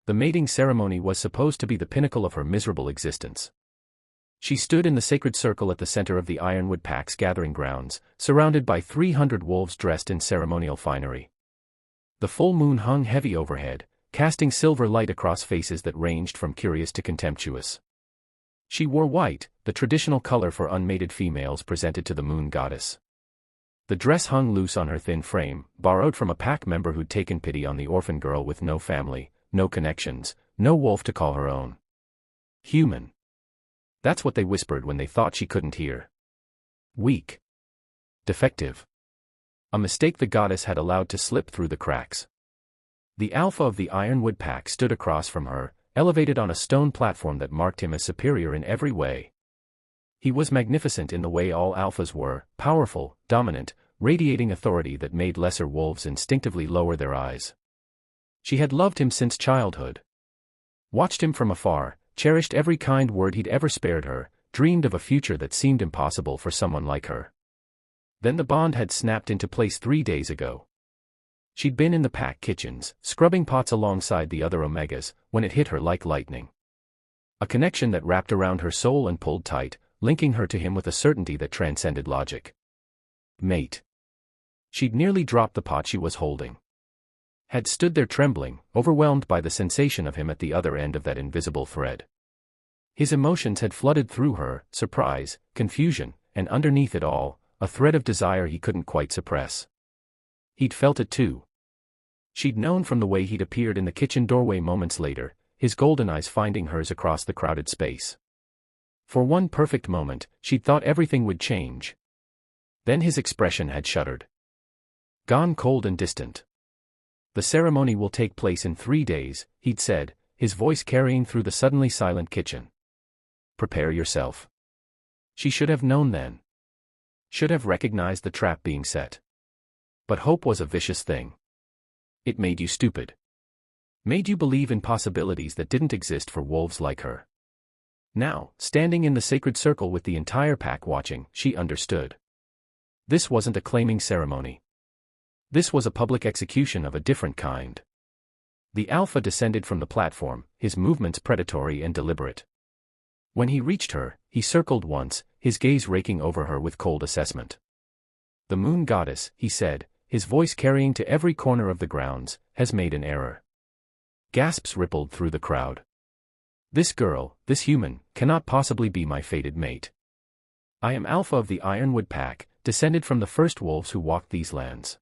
The mating ceremony was supposed to be the pinnacle of her miserable existence. She stood in the sacred circle at the center of the Ironwood Pack's gathering grounds, surrounded by 300 wolves dressed in ceremonial finery. The full moon hung heavy overhead, casting silver light across faces that ranged from curious to contemptuous. She wore white, the traditional color for unmated females presented to the moon goddess. The dress hung loose on her thin frame, borrowed from a pack member who'd taken pity on the orphan girl with no family, no connections, no wolf to call her own. Human. That's what they whispered when they thought she couldn't hear. Weak. Defective. A mistake the goddess had allowed to slip through the cracks. The alpha of the Ironwood Pack stood across from her, elevated on a stone platform that marked him as superior in every way. He was magnificent in the way all alphas were, powerful, dominant, radiating authority that made lesser wolves instinctively lower their eyes. She had loved him since childhood. Watched him from afar, cherished every kind word he'd ever spared her, dreamed of a future that seemed impossible for someone like her. Then the bond had snapped into place 3 days ago. She'd been in the pack kitchens, scrubbing pots alongside the other Omegas, when it hit her like lightning. A connection that wrapped around her soul and pulled tight, linking her to him with a certainty that transcended logic. Mate. She'd nearly dropped the pot she was holding. Had stood there trembling, overwhelmed by the sensation of him at the other end of that invisible thread. His emotions had flooded through her, surprise, confusion, and underneath it all, a thread of desire he couldn't quite suppress. He'd felt it too. She'd known from the way he'd appeared in the kitchen doorway moments later, his golden eyes finding hers across the crowded space. For one perfect moment, she'd thought everything would change. Then his expression had shuddered. Gone cold and distant. The ceremony will take place in 3 days, he'd said, his voice carrying through the suddenly silent kitchen. Prepare yourself. She should have known then. Should have recognized the trap being set. But hope was a vicious thing. It made you stupid. Made you believe in possibilities that didn't exist for wolves like her. Now, standing in the sacred circle with the entire pack watching, she understood. This wasn't a claiming ceremony. This was a public execution of a different kind. The alpha descended from the platform, his movements predatory and deliberate. When he reached her, he circled once, his gaze raking over her with cold assessment. The moon goddess, he said, his voice carrying to every corner of the grounds, has made an error. Gasps rippled through the crowd. This girl, this human, cannot possibly be my fated mate. I am Alpha of the Ironwood Pack, descended from the first wolves who walked these lands.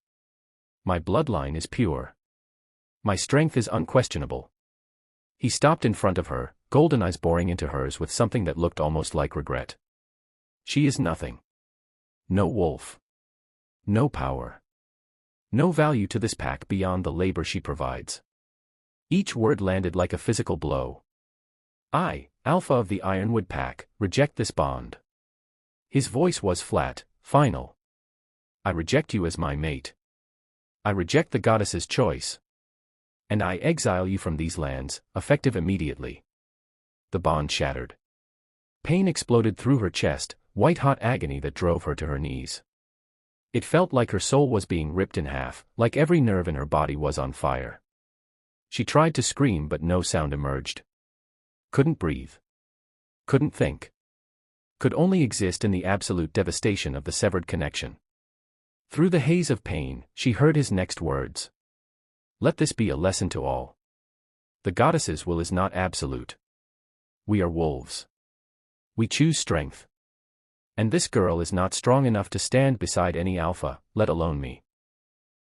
My bloodline is pure. My strength is unquestionable. He stopped in front of her, golden eyes boring into hers with something that looked almost like regret. She is nothing. No wolf. No power. No value to this pack beyond the labor she provides. Each word landed like a physical blow. I, Alpha of the Ironwood Pack, reject this bond. His voice was flat, final. I reject you as my mate. I reject the goddess's choice. And I exile you from these lands, effective immediately. The bond shattered. Pain exploded through her chest, white-hot agony that drove her to her knees. It felt like her soul was being ripped in half, like every nerve in her body was on fire. She tried to scream but no sound emerged. Couldn't breathe. Couldn't think. Could only exist in the absolute devastation of the severed connection. Through the haze of pain, she heard his next words. Let this be a lesson to all. The goddess's will is not absolute. We are wolves. We choose strength. And this girl is not strong enough to stand beside any alpha, let alone me.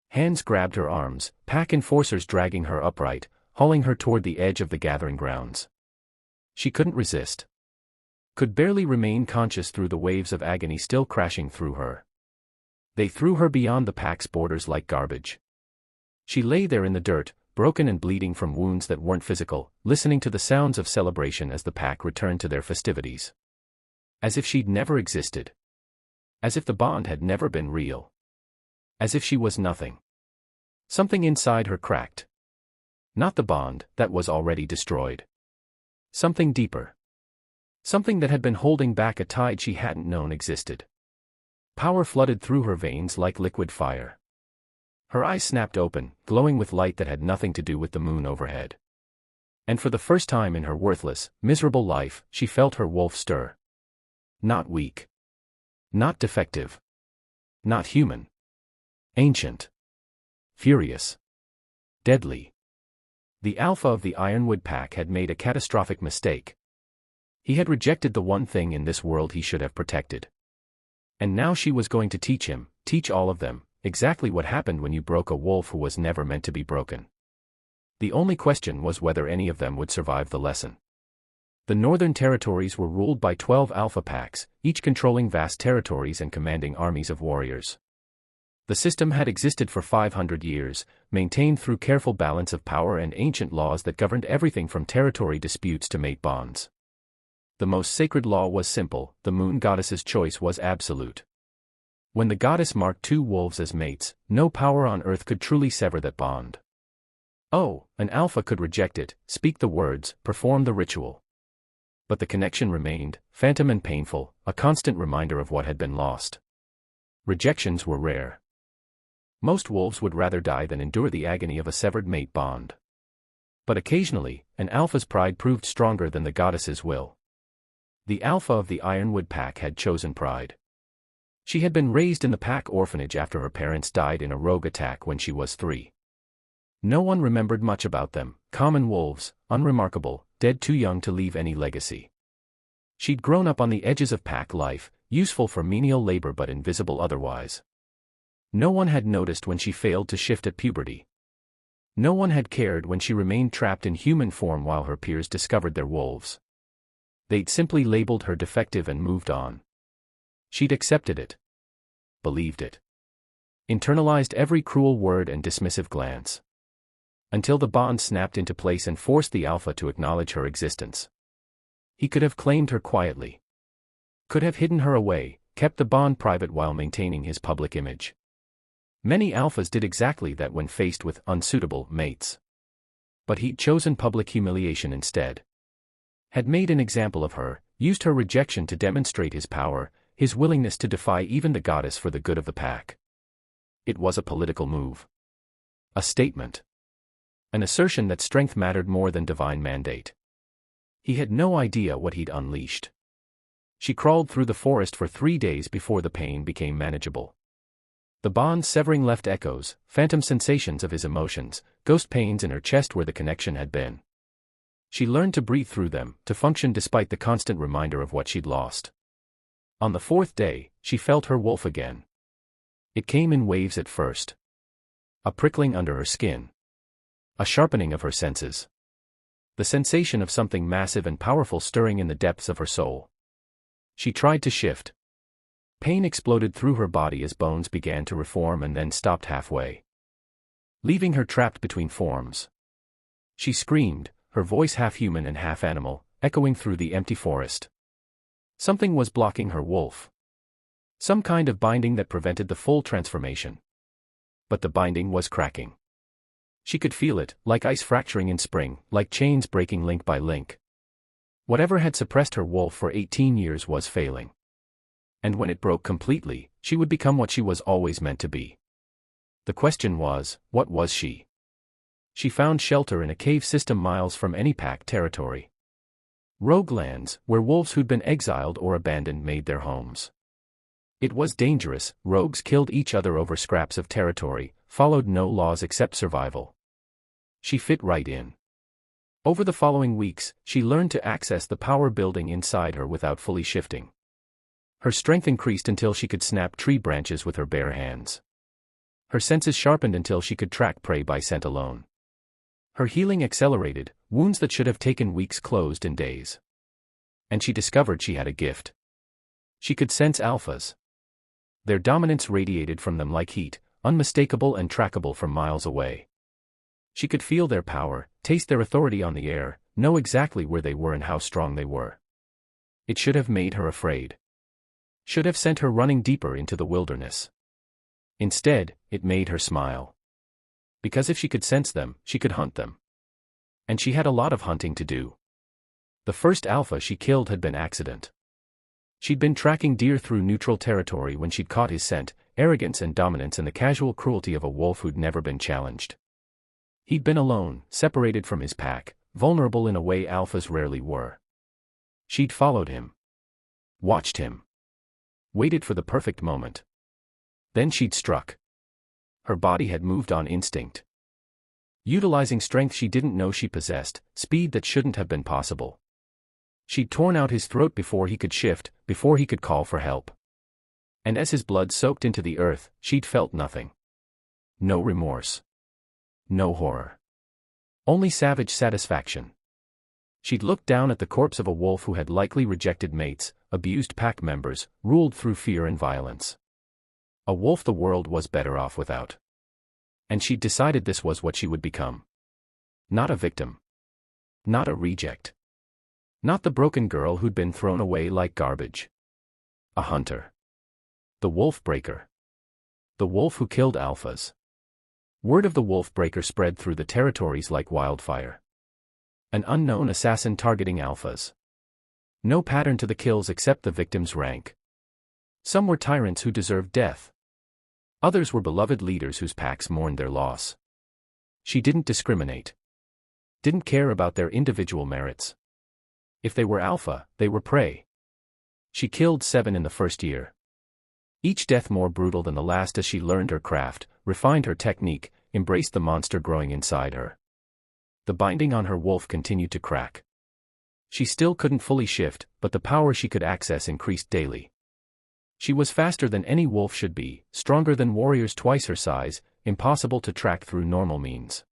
Hands grabbed her arms, pack enforcers dragging her upright, hauling her toward the edge of the gathering grounds. She couldn't resist. Could barely remain conscious through the waves of agony still crashing through her. They threw her beyond the pack's borders like garbage. She lay there in the dirt, broken and bleeding from wounds that weren't physical, listening to the sounds of celebration as the pack returned to their festivities. As if she'd never existed. As if the bond had never been real. As if she was nothing. Something inside her cracked. Not the bond, that was already destroyed. Something deeper. Something that had been holding back a tide she hadn't known existed. Power flooded through her veins like liquid fire. Her eyes snapped open, glowing with light that had nothing to do with the moon overhead. And for the first time in her worthless, miserable life, she felt her wolf stir. Not weak. Not defective. Not human. Ancient. Furious. Deadly. The alpha of the Ironwood pack had made a catastrophic mistake. He had rejected the one thing in this world he should have protected. And now she was going to teach him, teach all of them, exactly what happened when you broke a wolf who was never meant to be broken. The only question was whether any of them would survive the lesson. The Northern Territories were ruled by 12 alpha packs, each controlling vast territories and commanding armies of warriors. The system had existed for 500 years, maintained through careful balance of power and ancient laws that governed everything from territory disputes to mate bonds. The most sacred law was simple: the moon goddess's choice was absolute. When the goddess marked two wolves as mates, no power on earth could truly sever that bond. Oh, an alpha could reject it, speak the words, perform the ritual. But the connection remained, phantom and painful, a constant reminder of what had been lost. Rejections were rare. Most wolves would rather die than endure the agony of a severed mate bond. But occasionally, an alpha's pride proved stronger than the goddess's will. The alpha of the Ironwood pack had chosen pride. She had been raised in the pack orphanage after her parents died in a rogue attack when she was 3. No one remembered much about them, common wolves, unremarkable, dead too young to leave any legacy. She'd grown up on the edges of pack life, useful for menial labor but invisible otherwise. No one had noticed when she failed to shift at puberty. No one had cared when she remained trapped in human form while her peers discovered their wolves. They'd simply labeled her defective and moved on. She'd accepted it. Believed it. Internalized every cruel word and dismissive glance. Until the bond snapped into place and forced the alpha to acknowledge her existence. He could have claimed her quietly. Could have hidden her away, kept the bond private while maintaining his public image. Many alphas did exactly that when faced with unsuitable mates. But he'd chosen public humiliation instead. Had made an example of her, used her rejection to demonstrate his power, his willingness to defy even the goddess for the good of the pack. It was a political move. A statement. An assertion that strength mattered more than divine mandate. He had no idea what he'd unleashed. She crawled through the forest for 3 days before the pain became manageable. The bond severing left echoes, phantom sensations of his emotions, ghost pains in her chest where the connection had been. She learned to breathe through them, to function despite the constant reminder of what she'd lost. On the 4th day, she felt her wolf again. It came in waves at first. A prickling under her skin. A sharpening of her senses. The sensation of something massive and powerful stirring in the depths of her soul. She tried to shift. Pain exploded through her body as bones began to reform and then stopped halfway, leaving her trapped between forms. She screamed, her voice half human and half animal, echoing through the empty forest. Something was blocking her wolf. Some kind of binding that prevented the full transformation. But the binding was cracking. She could feel it, like ice fracturing in spring, like chains breaking link by link. Whatever had suppressed her wolf for 18 years was failing. And when it broke completely, she would become what she was always meant to be. The question was, what was she? She found shelter in a cave system miles from any pack territory. Rogue lands, where wolves who'd been exiled or abandoned made their homes. It was dangerous, rogues killed each other over scraps of territory, followed no laws except survival. She fit right in. Over the following weeks, she learned to access the power building inside her without fully shifting. Her strength increased until she could snap tree branches with her bare hands. Her senses sharpened until she could track prey by scent alone. Her healing accelerated, wounds that should have taken weeks closed in days. And she discovered she had a gift. She could sense alphas. Their dominance radiated from them like heat, unmistakable and trackable from miles away. She could feel their power, taste their authority on the air, know exactly where they were and how strong they were. It should have made her afraid. Should have sent her running deeper into the wilderness. Instead, it made her smile. Because if she could sense them, she could hunt them. And she had a lot of hunting to do. The first alpha she killed had been accident. She'd been tracking deer through neutral territory when she'd caught his scent, arrogance and dominance and the casual cruelty of a wolf who'd never been challenged. He'd been alone, separated from his pack, vulnerable in a way alphas rarely were. She'd followed him. Watched him. Waited for the perfect moment. Then she'd struck. Her body had moved on instinct. Utilizing strength she didn't know she possessed, speed that shouldn't have been possible. She'd torn out his throat before he could shift, before he could call for help. And as his blood soaked into the earth, she'd felt nothing. No remorse. No horror. Only savage satisfaction. She'd looked down at the corpse of a wolf who had likely rejected mates, abused pack members, ruled through fear and violence. A wolf the world was better off without. And she'd decided this was what she would become. Not a victim. Not a reject. Not the broken girl who'd been thrown away like garbage. A hunter. The wolf breaker. The wolf who killed alphas. Word of the wolf breaker spread through the territories like wildfire. An unknown assassin targeting alphas. No pattern to the kills except the victim's rank. Some were tyrants who deserved death. Others were beloved leaders whose packs mourned their loss. She didn't discriminate. Didn't care about their individual merits. If they were alpha, they were prey. She killed 7 in the first year. Each death more brutal than the last as she learned her craft, refined her technique, embraced the monster growing inside her. The binding on her wolf continued to crack. She still couldn't fully shift, but the power she could access increased daily. She was faster than any wolf should be, stronger than warriors twice her size, impossible to track through normal means.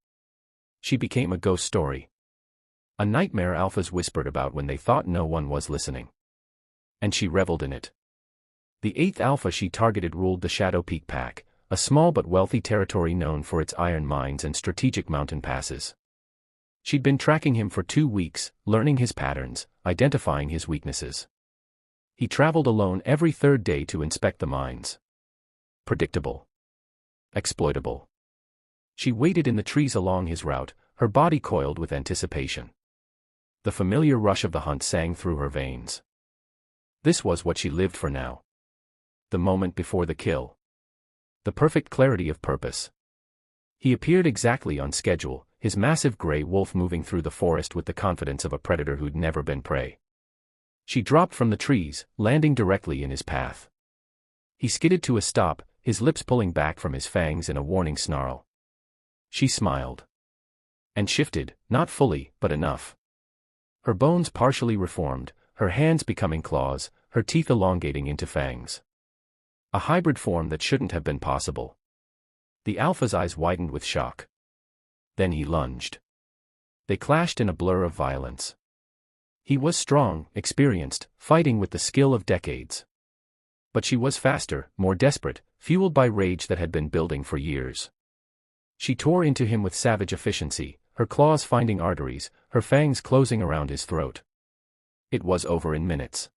She became a ghost story. A nightmare alphas whispered about when they thought no one was listening. And she reveled in it. The 8th alpha she targeted ruled the Shadow Peak Pack, a small but wealthy territory known for its iron mines and strategic mountain passes. She'd been tracking him for 2 weeks, learning his patterns, identifying his weaknesses. He traveled alone every 3rd day to inspect the mines. Predictable. Exploitable. She waited in the trees along his route, her body coiled with anticipation. The familiar rush of the hunt sang through her veins. This was what she lived for now. The moment before the kill. The perfect clarity of purpose. He appeared exactly on schedule, his massive gray wolf moving through the forest with the confidence of a predator who'd never been prey. She dropped from the trees, landing directly in his path. He skidded to a stop, his lips pulling back from his fangs in a warning snarl. She smiled. And shifted, not fully, but enough. Her bones partially reformed, her hands becoming claws, her teeth elongating into fangs. A hybrid form that shouldn't have been possible. The alpha's eyes widened with shock. Then he lunged. They clashed in a blur of violence. He was strong, experienced, fighting with the skill of decades. But she was faster, more desperate, fueled by rage that had been building for years. She tore into him with savage efficiency, her claws finding arteries, her fangs closing around his throat. It was over in minutes.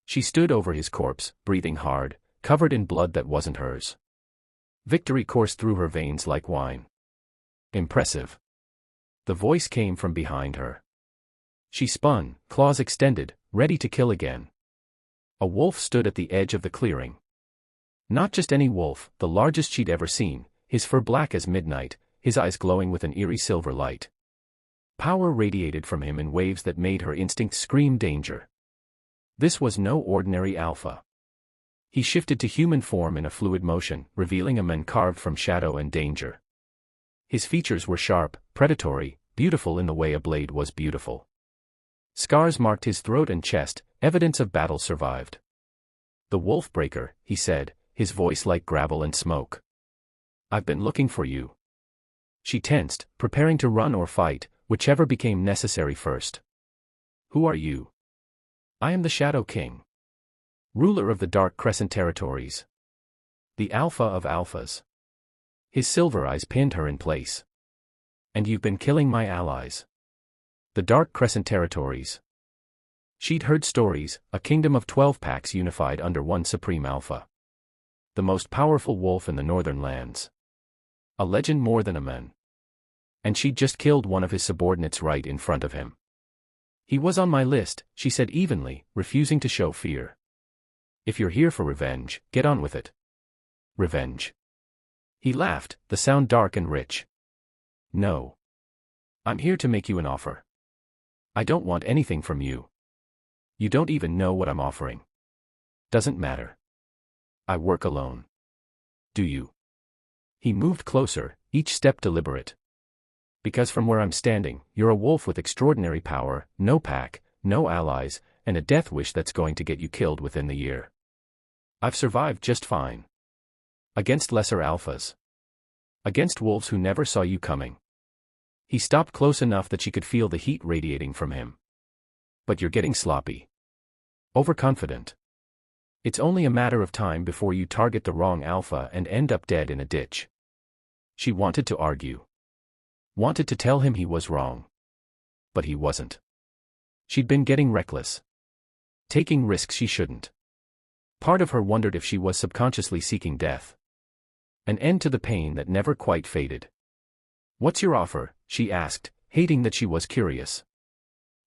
She stood over his corpse, breathing hard, covered in blood that wasn't hers. Victory coursed through her veins like wine. Impressive. The voice came from behind her. She spun, claws extended, ready to kill again. A wolf stood at the edge of the clearing. Not just any wolf, the largest she'd ever seen, his fur black as midnight, his eyes glowing with an eerie silver light. Power radiated from him in waves that made her instincts scream danger. This was no ordinary alpha. He shifted to human form in a fluid motion, revealing a man carved from shadow and danger. His features were sharp, predatory, beautiful in the way a blade was beautiful. Scars marked his throat and chest, evidence of battle survived. "The wolf breaker," he said, his voice like gravel and smoke. "I've been looking for you." She tensed, preparing to run or fight, whichever became necessary first. "Who are you?" "I am the Shadow King. Ruler of the Dark Crescent territories. The Alpha of Alphas." His silver eyes pinned her in place. "And you've been killing my allies." The Dark Crescent territories. She'd heard stories, a kingdom of 12 packs unified under one supreme alpha. The most powerful wolf in the northern lands. A legend more than a man. And she'd just killed one of his subordinates right in front of him. "He was on my list," she said evenly, refusing to show fear. "If you're here for revenge, get on with it." "Revenge?" He laughed, the sound dark and rich. "No. I'm here to make you an offer. I don't want anything from you. You don't even know what I'm offering. Doesn't matter. I work alone. Do you? He moved closer, each step deliberate. Because from where I'm standing, you're a wolf with extraordinary power, no pack, no allies, and a death wish that's going to get you killed within the year. I've survived just fine. Against lesser alphas. Against wolves who never saw you coming. He stopped close enough that she could feel the heat radiating from him. But you're getting sloppy. Overconfident. It's only a matter of time before you target the wrong alpha and end up dead in a ditch. She wanted to argue. Wanted to tell him he was wrong. But he wasn't. She'd been getting reckless. Taking risks she shouldn't. Part of her wondered if she was subconsciously seeking death. An end to the pain that never quite faded. What's your offer? She asked, hating that she was curious.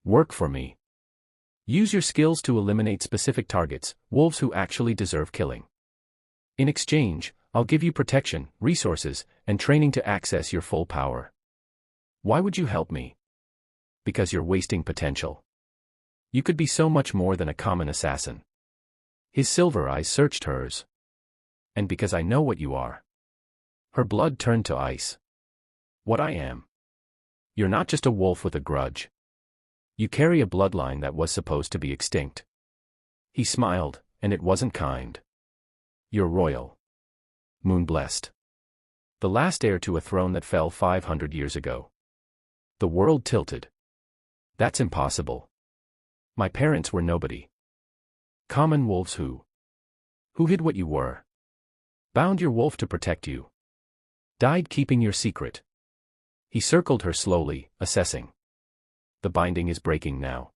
Work for me. Use your skills to eliminate specific targets, wolves who actually deserve killing. In exchange, I'll give you protection, resources, and training to access your full power. Why would you help me? Because you're wasting potential. You could be so much more than a common assassin. His silver eyes searched hers. And because I know what you are. Her blood turned to ice. What I am. You're not just a wolf with a grudge. You carry a bloodline that was supposed to be extinct. He smiled, and it wasn't kind. You're royal. Moon-blessed. The last heir to a throne that fell 500 years ago. The world tilted. That's impossible. My parents were nobody. Common wolves who hid what you were. Bound your wolf to protect you. Died keeping your secret. He circled her slowly, assessing. The binding is breaking now.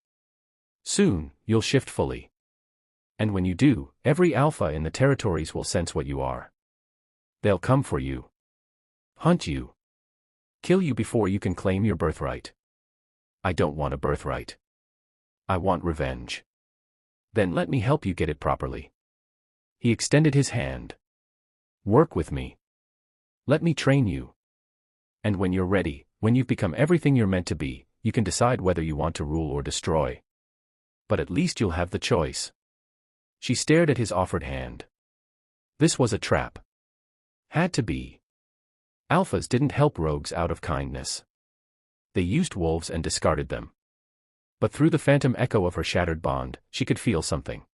Soon, you'll shift fully. And when you do, every alpha in the territories will sense what you are. They'll come for you. Hunt you. Kill you before you can claim your birthright. I don't want a birthright. I want revenge. Then let me help you get it properly. He extended his hand. Work with me. Let me train you. And when you're ready, when you've become everything you're meant to be, you can decide whether you want to rule or destroy. But at least you'll have the choice. She stared at his offered hand. This was a trap. Had to be. Alphas didn't help rogues out of kindness. They used wolves and discarded them. But through the phantom echo of her shattered bond, she could feel something.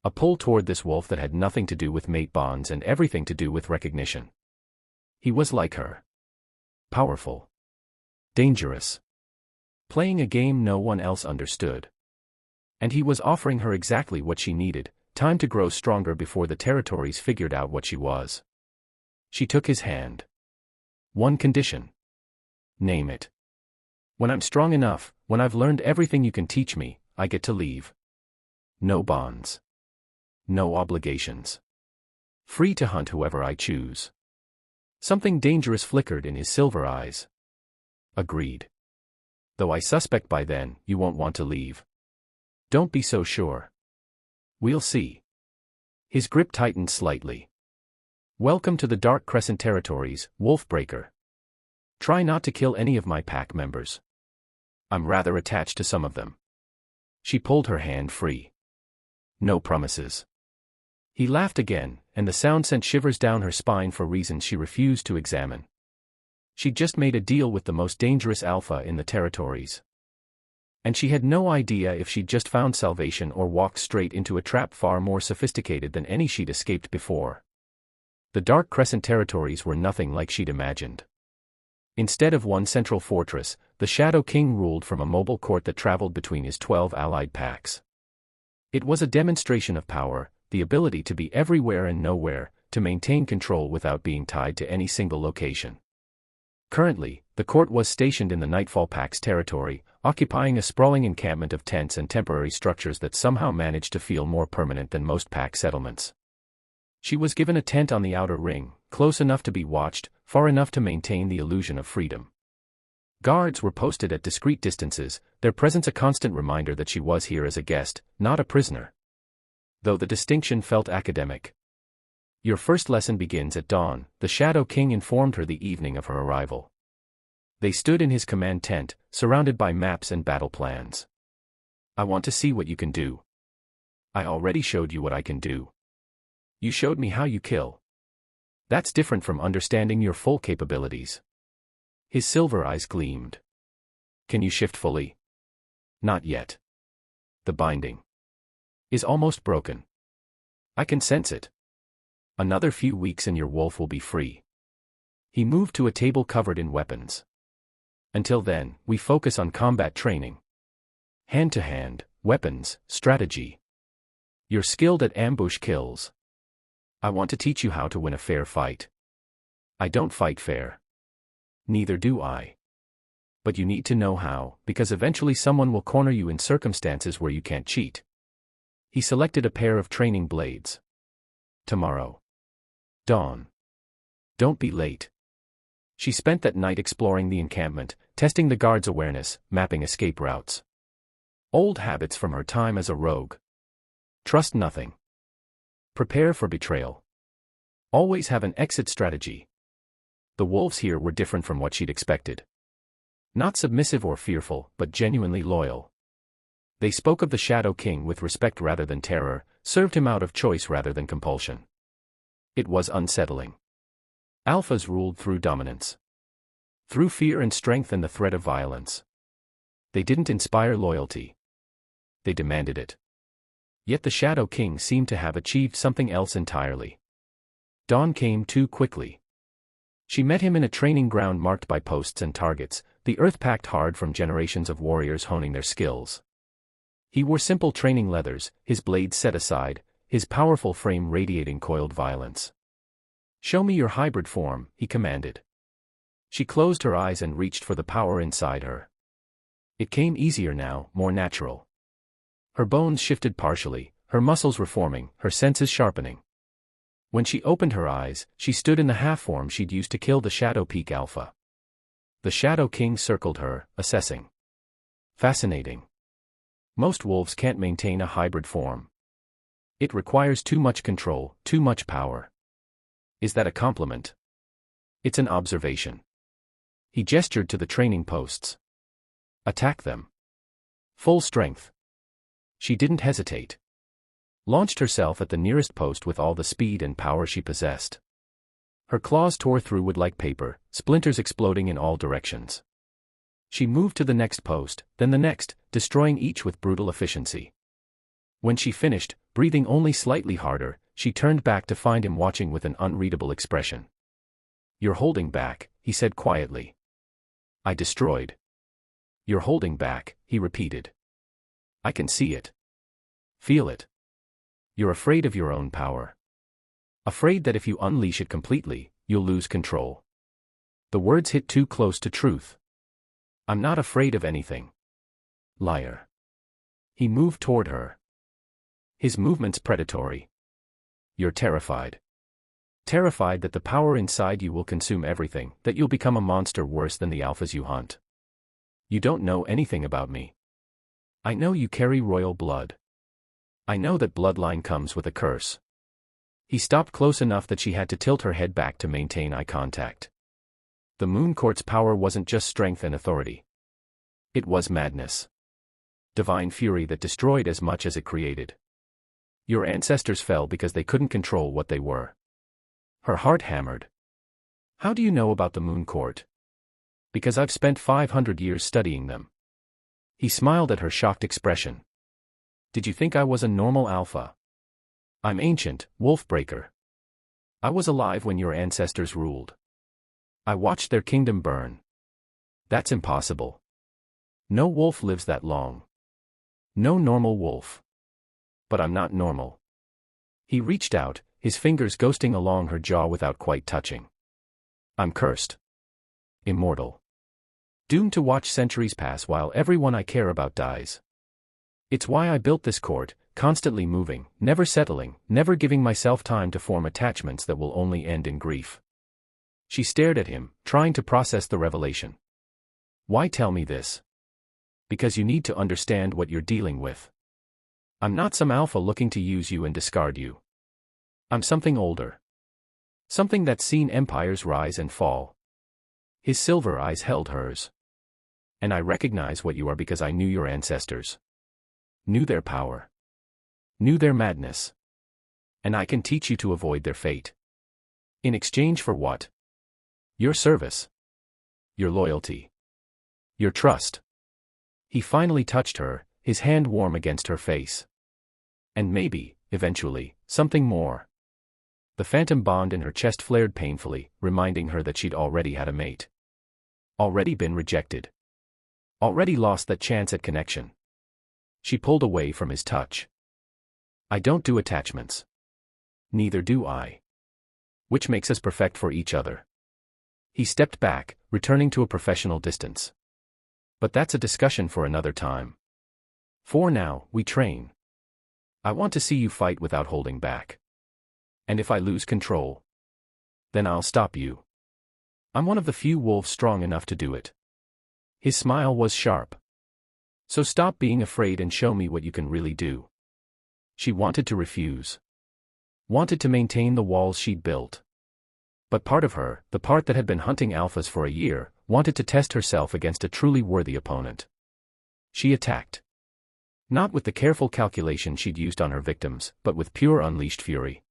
A pull toward this wolf that had nothing to do with mate bonds and everything to do with recognition. He was like her. Powerful. Dangerous. Playing a game no one else understood. And he was offering her exactly what she needed, time to grow stronger before the territories figured out what she was. She took his hand. One condition. Name it. When I'm strong enough, when I've learned everything you can teach me, I get to leave. No bonds. No obligations. Free to hunt whoever I choose. Something dangerous flickered in his silver eyes. Agreed. Though I suspect by then, you won't want to leave. Don't be so sure. We'll see. His grip tightened slightly. Welcome to the Dark Crescent territories, Wolfbreaker. Try not to kill any of my pack members. I'm rather attached to some of them. She pulled her hand free. No promises. He laughed again, and the sound sent shivers down her spine for reasons she refused to examine. She'd just made a deal with the most dangerous alpha in the territories. And she had no idea if she'd just found salvation or walked straight into a trap far more sophisticated than any she'd escaped before. The Dark Crescent territories were nothing like she'd imagined. Instead of one central fortress, the Shadow King ruled from a mobile court that traveled between his 12 allied packs. It was a demonstration of power, the ability to be everywhere and nowhere, to maintain control without being tied to any single location. Currently, the court was stationed in the Nightfall Pack's territory, occupying a sprawling encampment of tents and temporary structures that somehow managed to feel more permanent than most pack settlements. She was given a tent on the outer ring, close enough to be watched, far enough to maintain the illusion of freedom. Guards were posted at discreet distances, their presence a constant reminder that she was here as a guest, not a prisoner. Though the distinction felt academic. Your first lesson begins at dawn, the Shadow King informed her the evening of her arrival. They stood in his command tent, surrounded by maps and battle plans. I want to see what you can do. I already showed you what I can do. You showed me how you kill. That's different from understanding your full capabilities. His silver eyes gleamed. Can you shift fully? Not yet. The binding is almost broken. I can sense it. Another few weeks and your wolf will be free. He moved to a table covered in weapons. Until then, we focus on combat training. Hand-to-hand, weapons, strategy. You're skilled at ambush kills. I want to teach you how to win a fair fight. I don't fight fair. Neither do I. But you need to know how, because eventually someone will corner you in circumstances where you can't cheat. He selected a pair of training blades. Tomorrow. Dawn. Don't be late. She spent that night exploring the encampment, testing the guards' awareness, mapping escape routes. Old habits from her time as a rogue. Trust nothing. Prepare for betrayal. Always have an exit strategy. The wolves here were different from what she'd expected. Not submissive or fearful, but genuinely loyal. They spoke of the Shadow King with respect rather than terror, served him out of choice rather than compulsion. It was unsettling. Alphas ruled through dominance. Through fear and strength and the threat of violence. They didn't inspire loyalty. They demanded it. Yet the Shadow King seemed to have achieved something else entirely. Dawn came too quickly. She met him in a training ground marked by posts and targets, the earth packed hard from generations of warriors honing their skills. He wore simple training leathers, his blades set aside, his powerful frame radiating coiled violence. Show me your hybrid form, he commanded. She closed her eyes and reached for the power inside her. It came easier now, more natural. Her bones shifted partially, her muscles reforming, her senses sharpening. When she opened her eyes, she stood in the half-form she'd used to kill the Shadow Peak Alpha. The Shadow King circled her, assessing. Fascinating. Most wolves can't maintain a hybrid form. It requires too much control, too much power. Is that a compliment? It's an observation. He gestured to the training posts. Attack them. Full strength. She didn't hesitate. Launched herself at the nearest post with all the speed and power she possessed. Her claws tore through wood like paper, splinters exploding in all directions. She moved to the next post, then the next, destroying each with brutal efficiency. When she finished, breathing only slightly harder, she turned back to find him watching with an unreadable expression. You're holding back, he said quietly. I destroyed. You're holding back, he repeated. I can see it. Feel it. You're afraid of your own power. Afraid that if you unleash it completely, you'll lose control. The words hit too close to truth. I'm not afraid of anything. Liar. He moved toward her. His movements predatory. You're terrified. Terrified that the power inside you will consume everything, that you'll become a monster worse than the alphas you hunt. You don't know anything about me. I know you carry royal blood. I know that bloodline comes with a curse. He stopped close enough that she had to tilt her head back to maintain eye contact. The Moon Court's power wasn't just strength and authority. It was madness. Divine fury that destroyed as much as it created. Your ancestors fell because they couldn't control what they were. Her heart hammered. How do you know about the Moon Court? Because I've spent 500 years studying them. He smiled at her shocked expression. Did you think I was a normal alpha? I'm ancient, Wolfbreaker. I was alive when your ancestors ruled. I watched their kingdom burn. That's impossible. No wolf lives that long. No normal wolf. But I'm not normal. He reached out, his fingers ghosting along her jaw without quite touching. I'm cursed. Immortal. Doomed to watch centuries pass while everyone I care about dies. It's why I built this court, constantly moving, never settling, never giving myself time to form attachments that will only end in grief. She stared at him, trying to process the revelation. Why tell me this? Because you need to understand what you're dealing with. I'm not some alpha looking to use you and discard you. I'm something older. Something that's seen empires rise and fall. His silver eyes held hers. And I recognize what you are because I knew your ancestors. Knew their power. Knew their madness. And I can teach you to avoid their fate. In exchange for what? Your service. Your loyalty. Your trust. He finally touched her, his hand warm against her face. And maybe, eventually, something more. The phantom bond in her chest flared painfully, reminding her that she'd already had a mate. Already been rejected. Already lost that chance at connection. She pulled away from his touch. I don't do attachments. Neither do I. Which makes us perfect for each other. He stepped back, returning to a professional distance. But that's a discussion for another time. For now, we train. I want to see you fight without holding back. And if I lose control, then I'll stop you. I'm one of the few wolves strong enough to do it. His smile was sharp. So stop being afraid and show me what you can really do. She wanted to refuse. Wanted to maintain the walls she'd built. But part of her, the part that had been hunting alphas for a year, wanted to test herself against a truly worthy opponent. She attacked. Not with the careful calculation she'd used on her victims, but with pure unleashed fury.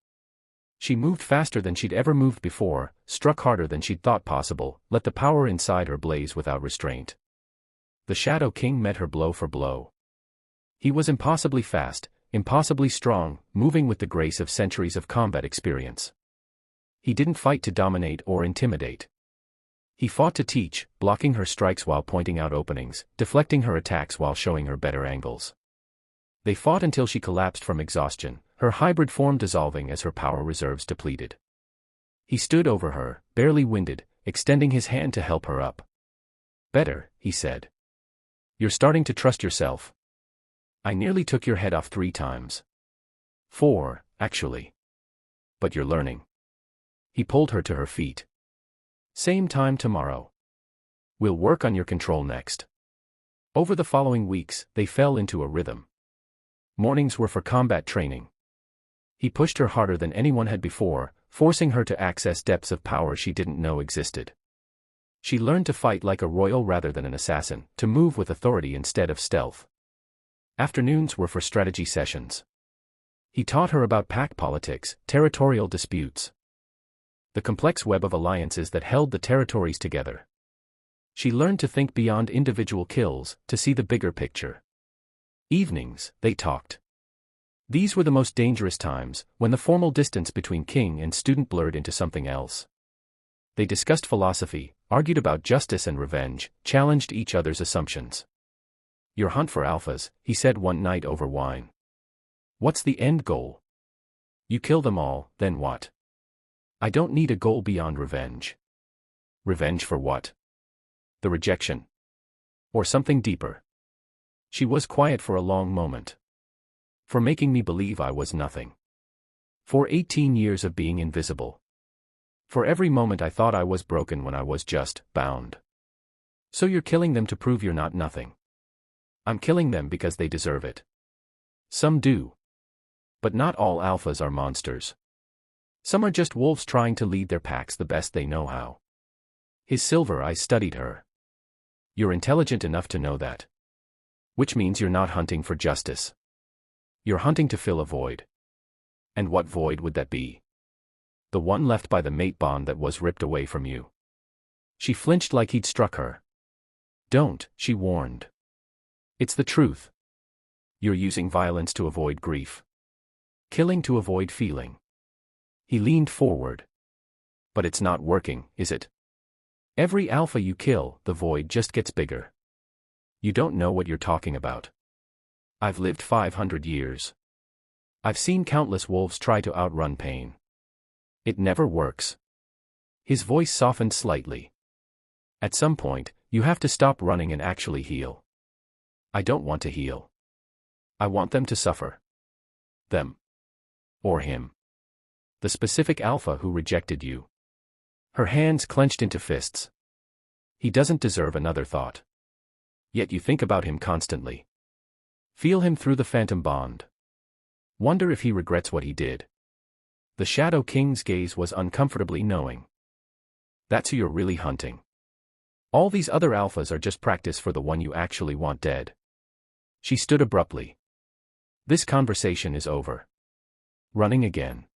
She moved faster than she'd ever moved before, struck harder than she'd thought possible, let the power inside her blaze without restraint. The Shadow King met her blow for blow. He was impossibly fast, impossibly strong, moving with the grace of centuries of combat experience. He didn't fight to dominate or intimidate. He fought to teach, blocking her strikes while pointing out openings, deflecting her attacks while showing her better angles. They fought until she collapsed from exhaustion, her hybrid form dissolving as her power reserves depleted. He stood over her, barely winded, extending his hand to help her up. Better, he said. You're starting to trust yourself. I nearly took your head off 3 times. 4, actually. But you're learning. He pulled her to her feet. Same time tomorrow. We'll work on your control next. Over the following weeks, they fell into a rhythm. Mornings were for combat training. He pushed her harder than anyone had before, forcing her to access depths of power she didn't know existed. She learned to fight like a royal rather than an assassin, to move with authority instead of stealth. Afternoons were for strategy sessions. He taught her about pack politics, territorial disputes. The complex web of alliances that held the territories together. She learned to think beyond individual kills, to see the bigger picture. Evenings, they talked. These were the most dangerous times, when the formal distance between king and student blurred into something else. They discussed philosophy, argued about justice and revenge, challenged each other's assumptions. Your hunt for alphas, he said one night over wine. What's the end goal? You kill them all, then what? I don't need a goal beyond revenge. Revenge for what? The rejection. Or something deeper. She was quiet for a long moment. For making me believe I was nothing. For 18 years of being invisible. For every moment I thought I was broken when I was just bound. So you're killing them to prove you're not nothing. I'm killing them because they deserve it. Some do. But not all alphas are monsters. Some are just wolves trying to lead their packs the best they know how. His silver eyes studied her. You're intelligent enough to know that. Which means you're not hunting for justice. You're hunting to fill a void. And what void would that be? The one left by the mate bond that was ripped away from you. She flinched like he'd struck her. Don't, she warned. It's the truth. You're using violence to avoid grief. Killing to avoid feeling. He leaned forward. But it's not working, is it? Every alpha you kill, the void just gets bigger. You don't know what you're talking about. I've lived 500 years. I've seen countless wolves try to outrun pain. It never works. His voice softened slightly. At some point, you have to stop running and actually heal. I don't want to heal. I want them to suffer. Them. Or him. The specific alpha who rejected you. Her hands clenched into fists. He doesn't deserve another thought. Yet you think about him constantly. Feel him through the phantom bond. Wonder if he regrets what he did. The Shadow King's gaze was uncomfortably knowing. That's who you're really hunting. All these other alphas are just practice for the one you actually want dead. She stood abruptly. This conversation is over. Running again.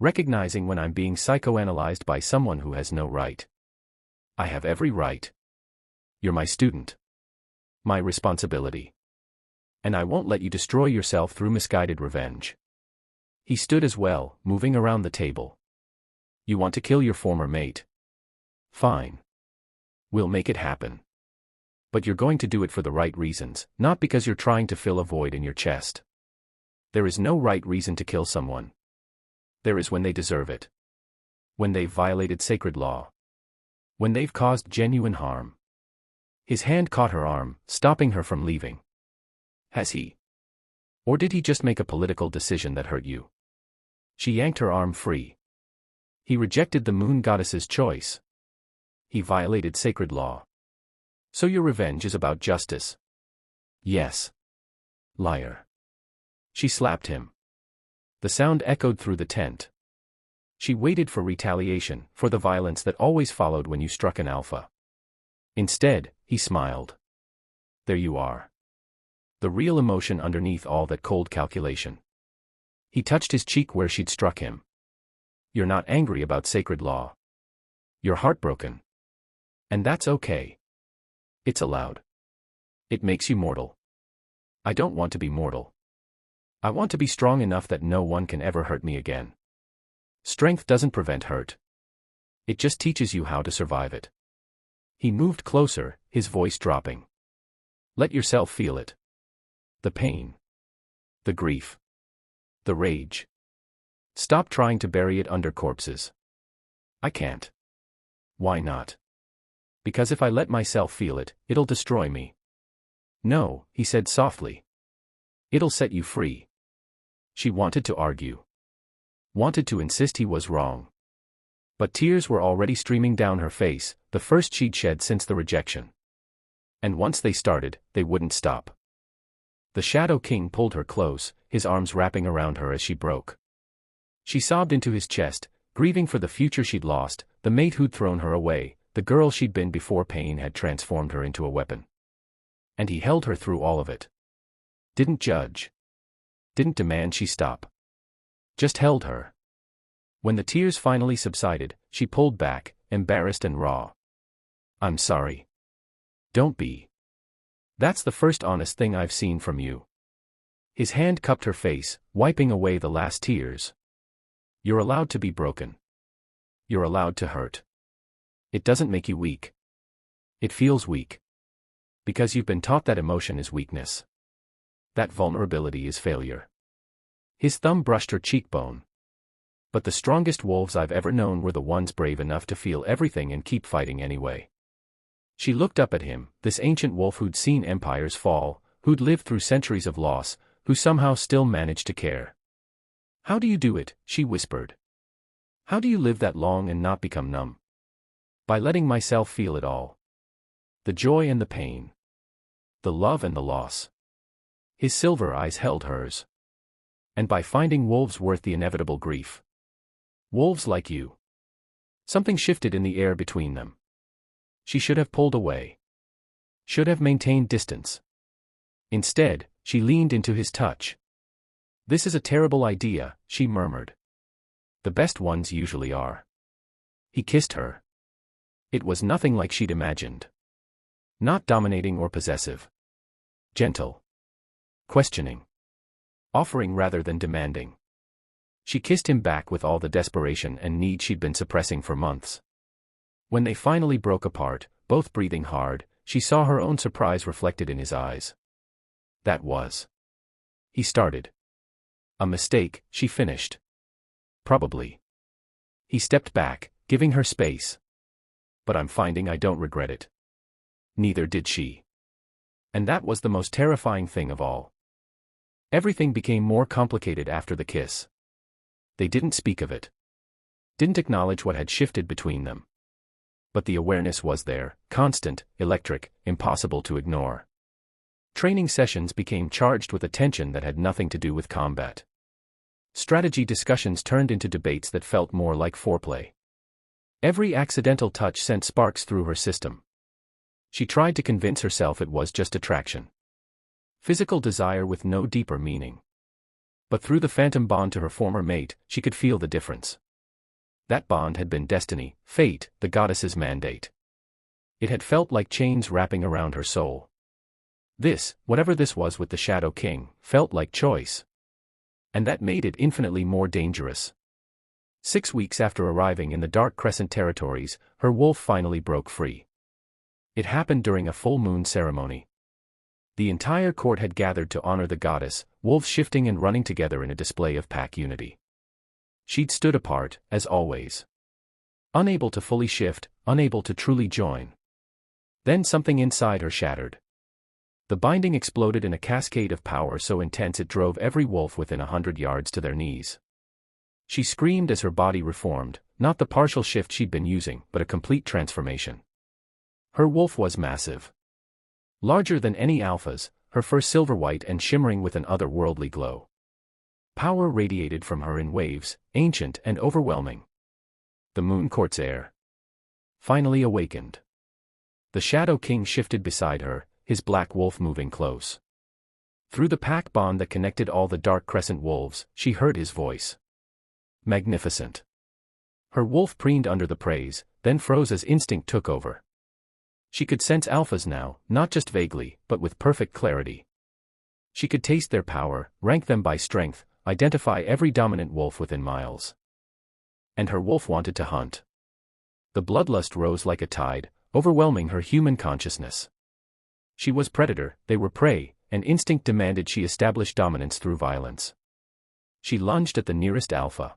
Recognizing when I'm being psychoanalyzed by someone who has no right. I have every right. You're my student. My responsibility. And I won't let you destroy yourself through misguided revenge. He stood as well, moving around the table. You want to kill your former mate? Fine. We'll make it happen. But you're going to do it for the right reasons, not because you're trying to fill a void in your chest. There is no right reason to kill someone. There is when they deserve it. When they've violated sacred law. When they've caused genuine harm. His hand caught her arm, stopping her from leaving. Has he? Or did he just make a political decision that hurt you? She yanked her arm free. He rejected the moon goddess's choice. He violated sacred law. So your revenge is about justice? Yes. Liar. She slapped him. The sound echoed through the tent. She waited for retaliation, for the violence that always followed when you struck an alpha. Instead, he smiled. There you are. The real emotion underneath all that cold calculation. He touched his cheek where she'd struck him. You're not angry about sacred law. You're heartbroken. And that's okay. It's allowed. It makes you mortal. I don't want to be mortal. I want to be strong enough that no one can ever hurt me again. Strength doesn't prevent hurt. It just teaches you how to survive it. He moved closer, his voice dropping. Let yourself feel it. The pain. The grief. The rage. Stop trying to bury it under corpses. I can't. Why not? Because if I let myself feel it, it'll destroy me. No, he said softly. It'll set you free. She wanted to argue. Wanted to insist he was wrong. But tears were already streaming down her face, the first she'd shed since the rejection. And once they started, they wouldn't stop. The Shadow King pulled her close, his arms wrapping around her as she broke. She sobbed into his chest, grieving for the future she'd lost, the mate who'd thrown her away, the girl she'd been before pain had transformed her into a weapon. And he held her through all of it. Didn't judge. Didn't demand she stop. Just held her. When the tears finally subsided, she pulled back, embarrassed and raw. I'm sorry. Don't be. That's the first honest thing I've seen from you. His hand cupped her face, wiping away the last tears. You're allowed to be broken. You're allowed to hurt. It doesn't make you weak. It feels weak. Because you've been taught that emotion is weakness. That vulnerability is failure. His thumb brushed her cheekbone. But the strongest wolves I've ever known were the ones brave enough to feel everything and keep fighting anyway. She looked up at him, this ancient wolf who'd seen empires fall, who'd lived through centuries of loss, who somehow still managed to care. How do you do it? She whispered. How do you live that long and not become numb? By letting myself feel it all. The joy and the pain. The love and the loss. His silver eyes held hers. And by finding wolves worth the inevitable grief. Wolves like you. Something shifted in the air between them. She should have pulled away. Should have maintained distance. Instead, she leaned into his touch. This is a terrible idea, she murmured. The best ones usually are. He kissed her. It was nothing like she'd imagined. Not dominating or possessive. Gentle. Questioning. Offering rather than demanding. She kissed him back with all the desperation and need she'd been suppressing for months. When they finally broke apart, both breathing hard, she saw her own surprise reflected in his eyes. That was. He started. A mistake, she finished. Probably. He stepped back, giving her space. But I'm finding I don't regret it. Neither did she. And that was the most terrifying thing of all. Everything became more complicated after the kiss. They didn't speak of it. Didn't acknowledge what had shifted between them. But the awareness was there, constant, electric, impossible to ignore. Training sessions became charged with a tension that had nothing to do with combat. Strategy discussions turned into debates that felt more like foreplay. Every accidental touch sent sparks through her system. She tried to convince herself it was just attraction. Physical desire with no deeper meaning. But through the phantom bond to her former mate, she could feel the difference. That bond had been destiny, fate, the goddess's mandate. It had felt like chains wrapping around her soul. This, whatever this was with the Shadow King, felt like choice. And that made it infinitely more dangerous. 6 weeks after arriving in the Dark Crescent territories, her wolf finally broke free. It happened during a full moon ceremony. The entire court had gathered to honor the goddess, wolves shifting and running together in a display of pack unity. She'd stood apart, as always. Unable to fully shift, unable to truly join. Then something inside her shattered. The binding exploded in a cascade of power so intense it drove every wolf within 100 yards to their knees. She screamed as her body reformed, not the partial shift she'd been using, but a complete transformation. Her wolf was massive. Larger than any alpha's, her fur silver-white and shimmering with an otherworldly glow. Power radiated from her in waves, ancient and overwhelming. The moon court's heir finally awakened. The Shadow King shifted beside her, his black wolf moving close. Through the pack bond that connected all the Dark Crescent wolves, she heard his voice. Magnificent. Her wolf preened under the praise, then froze as instinct took over. She could sense alphas now, not just vaguely, but with perfect clarity. She could taste their power, rank them by strength, identify every dominant wolf within miles. And her wolf wanted to hunt. The bloodlust rose like a tide, overwhelming her human consciousness. She was predator, they were prey, and instinct demanded she establish dominance through violence. She lunged at the nearest alpha.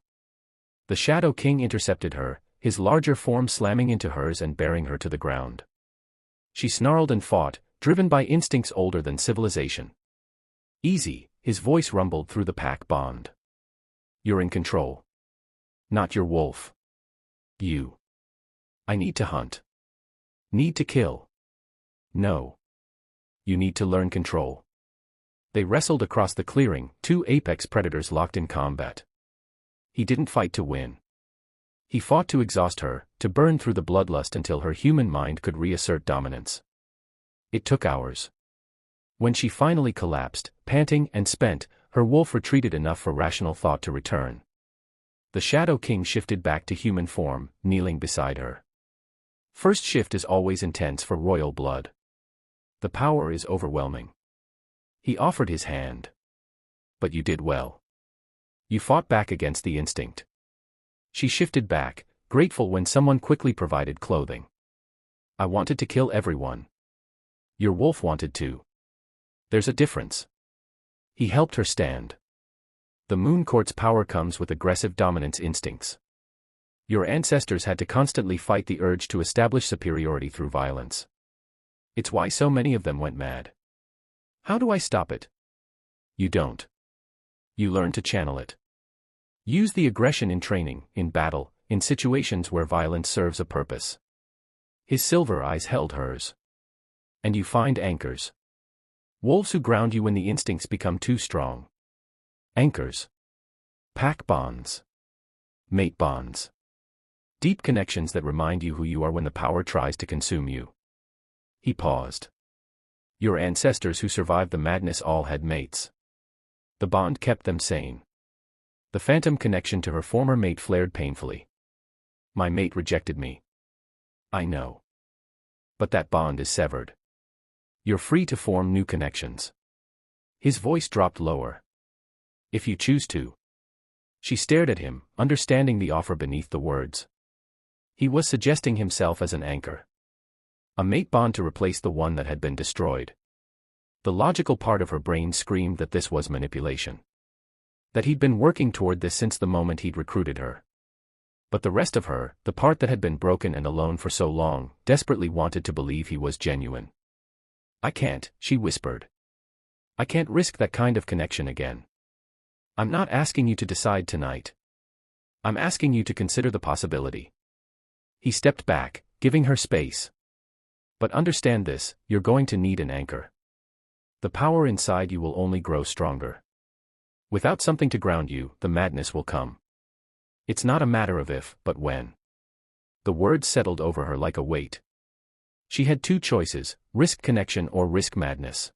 The Shadow King intercepted her, his larger form slamming into hers and bearing her to the ground. She snarled and fought, driven by instincts older than civilization. Easy, his voice rumbled through the pack bond. You're in control. Not your wolf. You. I need to hunt. Need to kill. No. You need to learn control. They wrestled across the clearing, two apex predators locked in combat. He didn't fight to win. He fought to exhaust her, to burn through the bloodlust until her human mind could reassert dominance. It took hours. When she finally collapsed, panting and spent, her wolf retreated enough for rational thought to return. The Shadow King shifted back to human form, kneeling beside her. First shift is always intense for royal blood. The power is overwhelming. He offered his hand. But you did well. You fought back against the instinct. She shifted back, grateful when someone quickly provided clothing. I wanted to kill everyone. Your wolf wanted to. There's a difference. He helped her stand. The moon court's power comes with aggressive dominance instincts. Your ancestors had to constantly fight the urge to establish superiority through violence. It's why so many of them went mad. How do I stop it? You don't. You learn to channel it. Use the aggression in training, in battle, in situations where violence serves a purpose. His silver eyes held hers. And you find anchors. Wolves who ground you when the instincts become too strong. Anchors. Pack bonds. Mate bonds. Deep connections that remind you who you are when the power tries to consume you. He paused. Your ancestors who survived the madness all had mates. The bond kept them sane. The phantom connection to her former mate flared painfully. My mate rejected me. I know. But that bond is severed. You're free to form new connections. His voice dropped lower. If you choose to. She stared at him, understanding the offer beneath the words. He was suggesting himself as an anchor. A mate bond to replace the one that had been destroyed. The logical part of her brain screamed that this was manipulation. That he'd been working toward this since the moment he'd recruited her. But the rest of her, the part that had been broken and alone for so long, desperately wanted to believe he was genuine. I can't, she whispered. I can't risk that kind of connection again. I'm not asking you to decide tonight. I'm asking you to consider the possibility. He stepped back, giving her space. But understand this, you're going to need an anchor. The power inside you will only grow stronger. Without something to ground you, the madness will come. It's not a matter of if, but when. The words settled over her like a weight. She had two choices: risk connection or risk madness.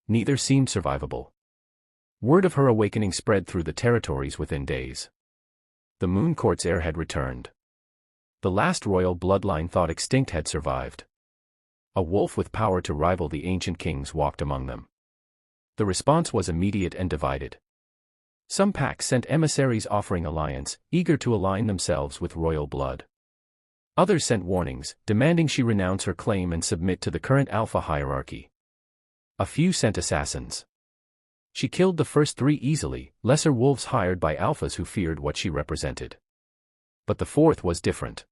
Neither seemed survivable. Word of her awakening spread through the territories within days. The Moon Court's heir had returned. The last royal bloodline thought extinct had survived. A wolf with power to rival the ancient kings walked among them. The response was immediate and divided. Some packs sent emissaries offering alliance, eager to align themselves with royal blood. Others sent warnings, demanding she renounce her claim and submit to the current alpha hierarchy. A few sent assassins. She killed the first three easily, lesser wolves hired by alphas who feared what she represented. But the fourth was different.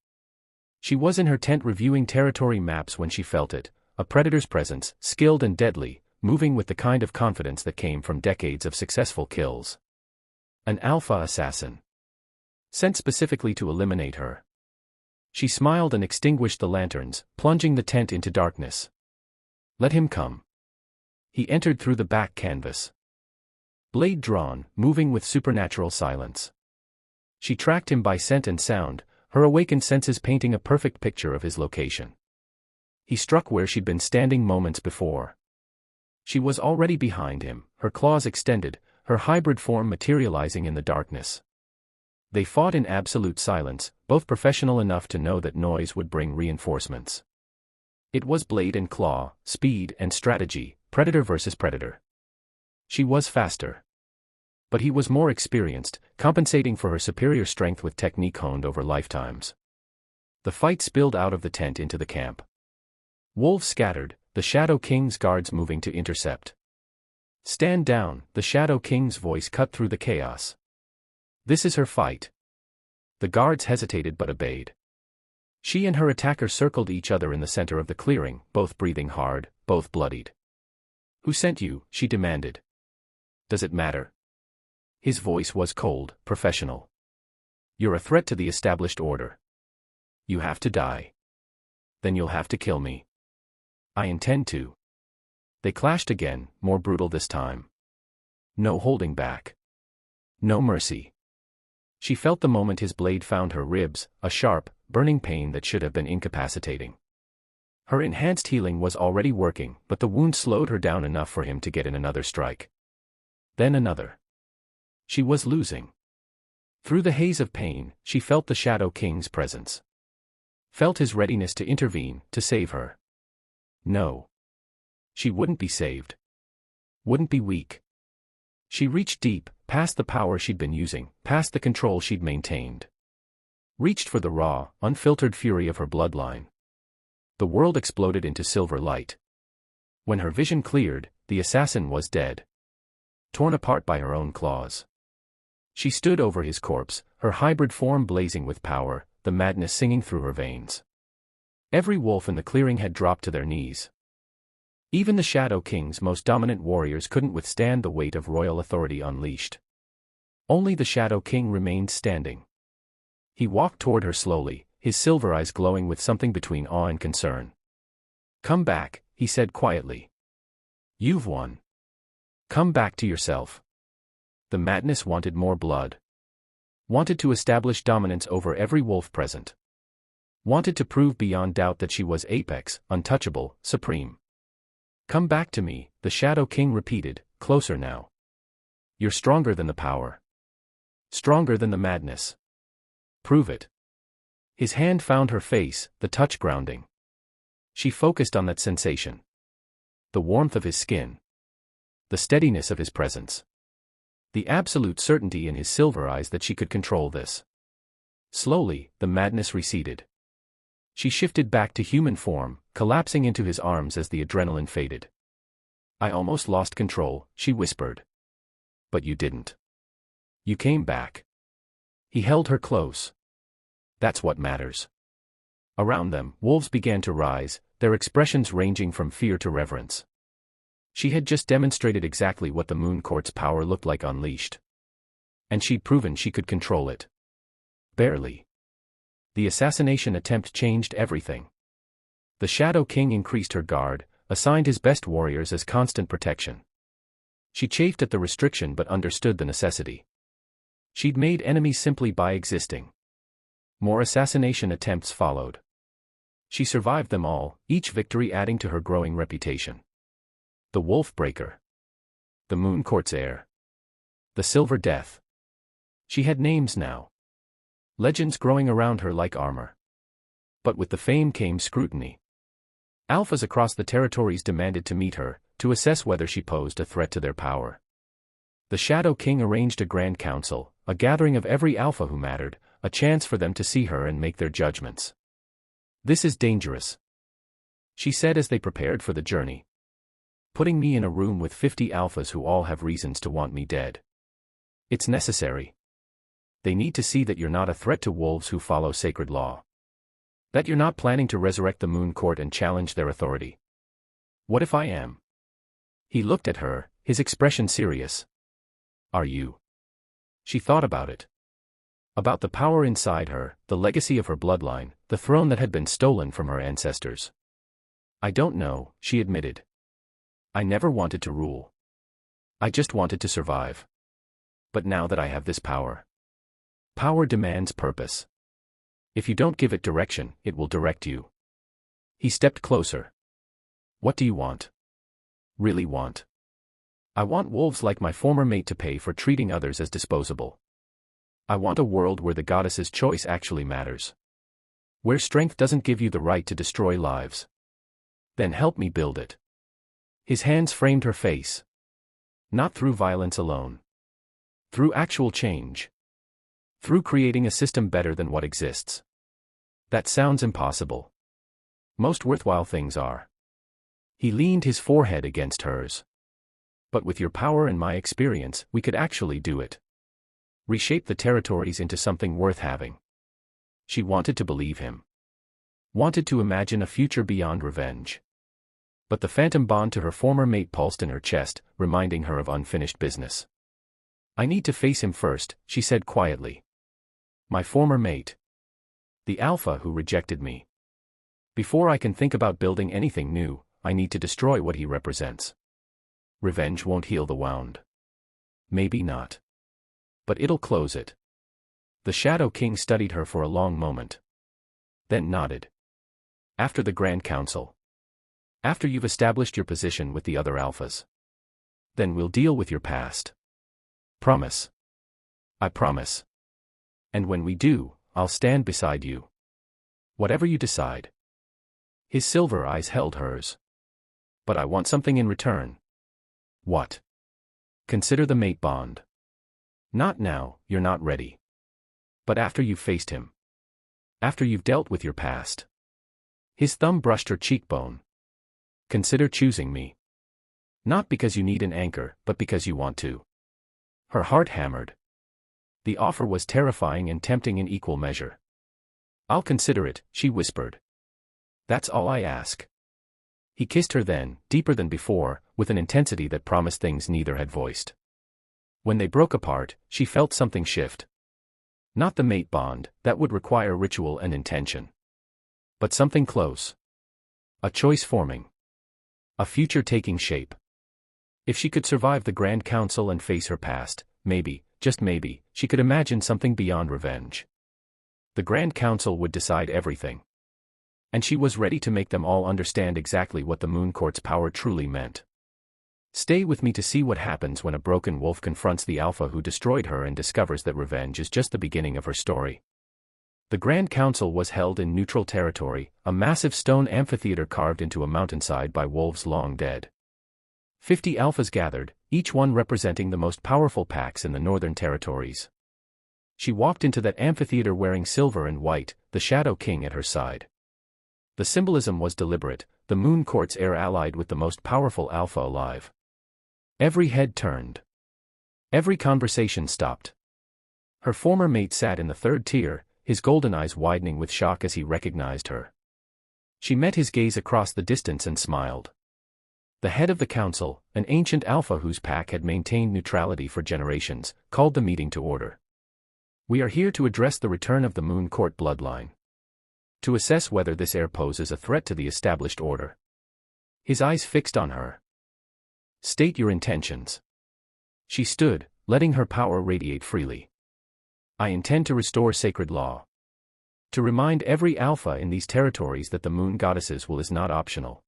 She was in her tent reviewing territory maps when she felt it, a predator's presence, skilled and deadly, moving with the kind of confidence that came from decades of successful kills. An alpha assassin. Sent specifically to eliminate her. She smiled and extinguished the lanterns, plunging the tent into darkness. Let him come. He entered through the back canvas. Blade drawn, moving with supernatural silence. She tracked him by scent and sound, her awakened senses painting a perfect picture of his location. He struck where she'd been standing moments before. She was already behind him, her claws extended, her hybrid form materializing in the darkness. They fought in absolute silence, both professional enough to know that noise would bring reinforcements. It was blade and claw, speed and strategy, predator versus predator. She was faster. But he was more experienced, compensating for her superior strength with technique honed over lifetimes. The fight spilled out of the tent into the camp. Wolves scattered, the Shadow King's guards moving to intercept. Stand down, the Shadow King's voice cut through the chaos. This is her fight. The guards hesitated but obeyed. She and her attacker circled each other in the center of the clearing, both breathing hard, both bloodied. Who sent you? She demanded. Does it matter? His voice was cold, professional. You're a threat to the established order. You have to die. Then you'll have to kill me. I intend to. They clashed again, more brutal this time. No holding back. No mercy. She felt the moment his blade found her ribs, a sharp, burning pain that should have been incapacitating. Her enhanced healing was already working, but the wound slowed her down enough for him to get in another strike. Then another. She was losing. Through the haze of pain, she felt the Shadow King's presence. Felt his readiness to intervene, to save her. No. She wouldn't be saved. Wouldn't be weak. She reached deep, past the power she'd been using, past the control she'd maintained. Reached for the raw, unfiltered fury of her bloodline. The world exploded into silver light. When her vision cleared, the assassin was dead. Torn apart by her own claws. She stood over his corpse, her hybrid form blazing with power, the madness singing through her veins. Every wolf in the clearing had dropped to their knees. Even the Shadow King's most dominant warriors couldn't withstand the weight of royal authority unleashed. Only the Shadow King remained standing. He walked toward her slowly, his silver eyes glowing with something between awe and concern. Come back, he said quietly. You've won. Come back to yourself. The madness wanted more blood. Wanted to establish dominance over every wolf present. Wanted to prove beyond doubt that she was apex, untouchable, supreme. Come back to me, the Shadow King repeated, closer now. You're stronger than the power. Stronger than the madness. Prove it. His hand found her face, the touch grounding. She focused on that sensation. The warmth of his skin. The steadiness of his presence. The absolute certainty in his silver eyes that she could control this. Slowly, the madness receded. She shifted back to human form, collapsing into his arms as the adrenaline faded. I almost lost control, she whispered. But you didn't. You came back. He held her close. That's what matters. Around them, wolves began to rise, their expressions ranging from fear to reverence. She had just demonstrated exactly what the Moon Court's power looked like unleashed. And she'd proven she could control it. Barely. The assassination attempt changed everything. The Shadow King increased her guard, assigned his best warriors as constant protection. She chafed at the restriction but understood the necessity. She'd made enemies simply by existing. More assassination attempts followed. She survived them all, each victory adding to her growing reputation. The Wolf Breaker. The Moon Court's heir. The Silver Death. She had names now. Legends growing around her like armor. But with the fame came scrutiny. Alphas across the territories demanded to meet her, to assess whether she posed a threat to their power. The Shadow King arranged a grand council, a gathering of every alpha who mattered, a chance for them to see her and make their judgments. "This is dangerous," she said as they prepared for the journey. "Putting me in a room with 50 alphas who all have reasons to want me dead. It's necessary. They need to see that you're not a threat to wolves who follow sacred law. That you're not planning to resurrect the Moon Court and challenge their authority." "What if I am?" He looked at her, his expression serious. "Are you?" She thought about it. About the power inside her, the legacy of her bloodline, the throne that had been stolen from her ancestors. "I don't know," she admitted. "I never wanted to rule. I just wanted to survive. But now that I have this power. Power demands purpose. If you don't give it direction, it will direct you." He stepped closer. "What do you want? Really want?" "I want wolves like my former mate to pay for treating others as disposable. I want a world where the goddess's choice actually matters. Where strength doesn't give you the right to destroy lives. Then help me build it." His hands framed her face. "Not through violence alone. Through actual change. Through creating a system better than what exists." "That sounds impossible." "Most worthwhile things are." He leaned his forehead against hers. "But with your power and my experience, we could actually do it. Reshape the territories into something worth having." She wanted to believe him. Wanted to imagine a future beyond revenge. But the phantom bond to her former mate pulsed in her chest, reminding her of unfinished business. "I need to face him first," she said quietly. "My former mate. The alpha who rejected me. Before I can think about building anything new, I need to destroy what he represents. Revenge won't heal the wound. Maybe not. But it'll close it." The Shadow King studied her for a long moment. Then nodded. "After the Grand Council. After you've established your position with the other alphas. Then we'll deal with your past. Promise?" "I promise. And when we do, I'll stand beside you. Whatever you decide." His silver eyes held hers. "But I want something in return." "What?" "Consider the mate bond. Not now, you're not ready. But after you've faced him. After you've dealt with your past." His thumb brushed her cheekbone. "Consider choosing me. Not because you need an anchor, but because you want to." Her heart hammered. The offer was terrifying and tempting in equal measure. "I'll consider it," she whispered. "That's all I ask." He kissed her then, deeper than before, with an intensity that promised things neither had voiced. When they broke apart, she felt something shift. Not the mate bond, that would require ritual and intention. But something close. A choice forming. A future taking shape. If she could survive the Grand Council and face her past, maybe, just maybe, she could imagine something beyond revenge. The Grand Council would decide everything. And she was ready to make them all understand exactly what the Moon Court's power truly meant. Stay with me to see what happens when a broken wolf confronts the alpha who destroyed her and discovers that revenge is just the beginning of her story. The Grand Council was held in neutral territory, a massive stone amphitheater carved into a mountainside by wolves long dead. 50 alphas gathered, each one representing the most powerful packs in the northern territories. She walked into that amphitheater wearing silver and white, the Shadow King at her side. The symbolism was deliberate, the Moon Court's heir allied with the most powerful alpha alive. Every head turned. Every conversation stopped. Her former mate sat in the third tier, his golden eyes widening with shock as he recognized her. She met his gaze across the distance and smiled. The head of the council, an ancient alpha whose pack had maintained neutrality for generations, called the meeting to order. "We are here to address the return of the Moon Court bloodline. To assess whether this heir poses a threat to the established order." His eyes fixed on her. "State your intentions." She stood, letting her power radiate freely. "I intend to restore sacred law. To remind every alpha in these territories that the moon goddess's will is not optional.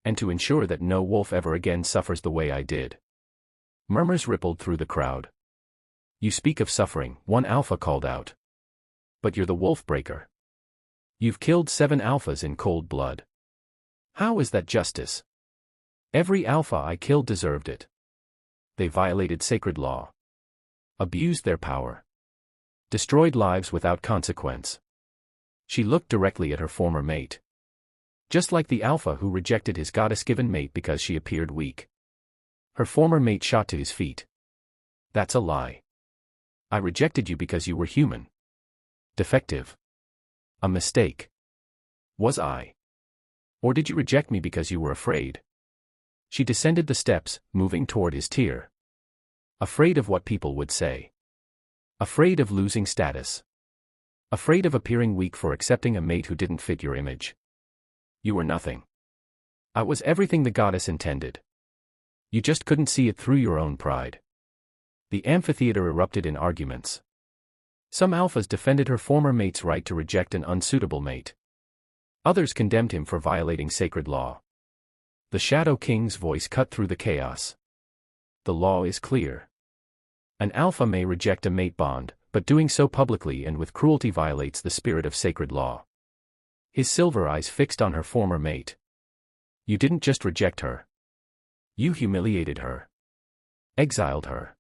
And to ensure that no wolf ever again suffers the way I did. Murmurs rippled through the crowd. You speak of suffering, one alpha called out. But you're the wolf breaker. You've killed 7 alphas in cold blood. How is that justice? Every alpha I killed deserved it. They violated sacred law. Abused their power. Destroyed lives without consequence. She looked directly at her former mate. Just like the alpha who rejected his goddess-given mate because she appeared weak. Her former mate shot to his feet. That's a lie. I rejected you because you were human. Defective. A mistake. Was I? Or did you reject me because you were afraid? She descended the steps, moving toward his tier. Afraid of what people would say. Afraid of losing status. Afraid of appearing weak for accepting a mate who didn't fit your image. You were nothing. I was everything the goddess intended. You just couldn't see it through your own pride. The amphitheater erupted in arguments. Some alphas defended her former mate's right to reject an unsuitable mate. Others condemned him for violating sacred law. The Shadow King's voice cut through the chaos. The law is clear. An alpha may reject a mate bond, but doing so publicly and with cruelty violates the spirit of sacred law. His silver eyes fixed on her former mate. You didn't just reject her. You humiliated her. Exiled her.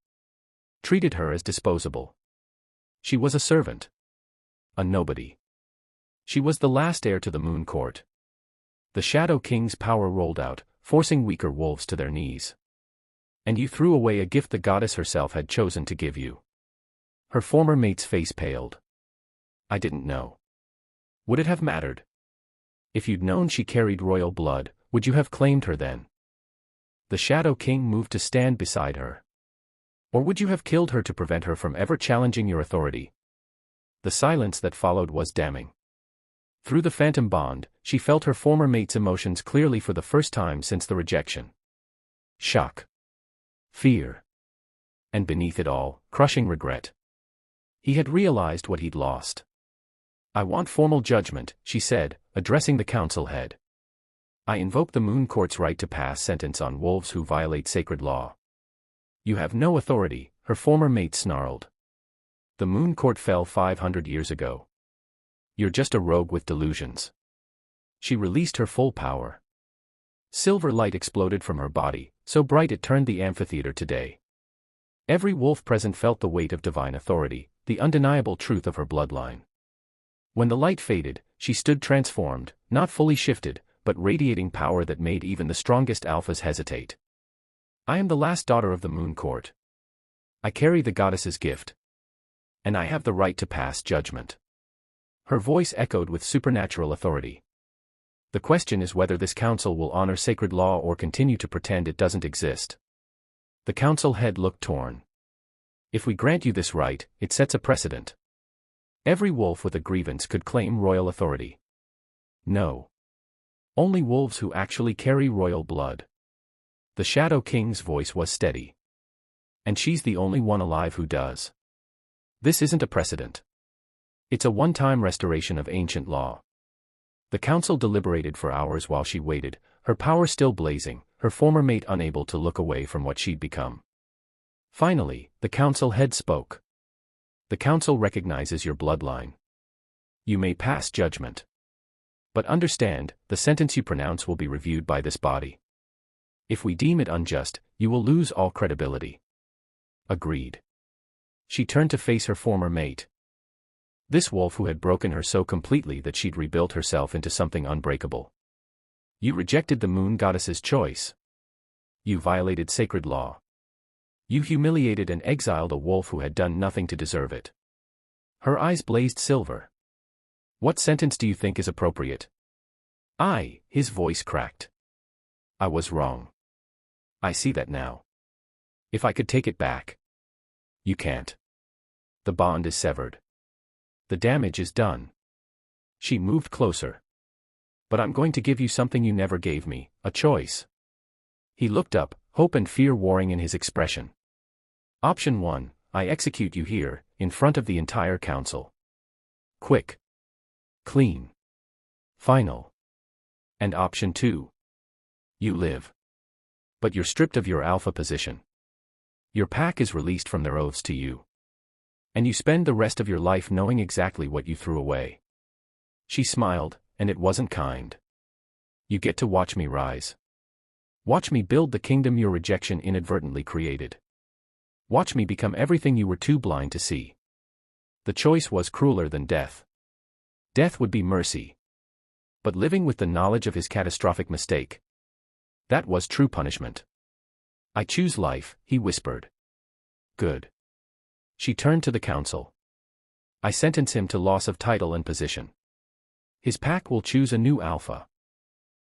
Treated her as disposable. She was a servant. A nobody. She was the last heir to the Moon Court. The Shadow King's power rolled out, forcing weaker wolves to their knees. And you threw away a gift the goddess herself had chosen to give you. Her former mate's face paled. I didn't know. Would it have mattered? If you'd known she carried royal blood, would you have claimed her then? The Shadow King moved to stand beside her. Or would you have killed her to prevent her from ever challenging your authority? The silence that followed was damning. Through the phantom bond, she felt her former mate's emotions clearly for the first time since the rejection. Shock. Fear. And beneath it all, crushing regret. He had realized what he'd lost. I want formal judgment, she said, addressing the council head. I invoke the Moon Court's right to pass sentence on wolves who violate sacred law. You have no authority, her former mate snarled. The Moon Court fell 500 years ago. You're just a rogue with delusions. She released her full power. Silver light exploded from her body, so bright it turned the amphitheater to day. Every wolf present felt the weight of divine authority, the undeniable truth of her bloodline. When the light faded, she stood transformed, not fully shifted, but radiating power that made even the strongest alphas hesitate. I am the last daughter of the Moon Court. I carry the goddess's gift. And I have the right to pass judgment. Her voice echoed with supernatural authority. The question is whether this council will honor sacred law or continue to pretend it doesn't exist. The council head looked torn. If we grant you this right, it sets a precedent. Every wolf with a grievance could claim royal authority. No. Only wolves who actually carry royal blood. The Shadow King's voice was steady. And she's the only one alive who does. This isn't a precedent. It's a one-time restoration of ancient law. The council deliberated for hours while she waited, her power still blazing, her former mate unable to look away from what she'd become. Finally, the council head spoke. The council recognizes your bloodline. You may pass judgment. But understand, the sentence you pronounce will be reviewed by this body. If we deem it unjust, you will lose all credibility. Agreed. She turned to face her former mate. This wolf who had broken her so completely that she'd rebuilt herself into something unbreakable. You rejected the moon goddess's choice. You violated sacred law. You humiliated and exiled a wolf who had done nothing to deserve it. Her eyes blazed silver. What sentence do you think is appropriate? His voice cracked. I was wrong. I see that now. If I could take it back. You can't. The bond is severed. The damage is done. She moved closer. But I'm going to give you something you never gave me, a choice. He looked up, hope and fear warring in his expression. Option 1, I execute you here, in front of the entire council. Quick. Clean. Final. And option 2. You live. But you're stripped of your alpha position. Your pack is released from their oaths to you. And you spend the rest of your life knowing exactly what you threw away. She smiled, and it wasn't kind. You get to watch me rise. Watch me build the kingdom your rejection inadvertently created. Watch me become everything you were too blind to see. The choice was crueler than death. Death would be mercy. But living with the knowledge of his catastrophic mistake, that was true punishment. I choose life, he whispered. Good. She turned to the council. I sentence him to loss of title and position. His pack will choose a new alpha.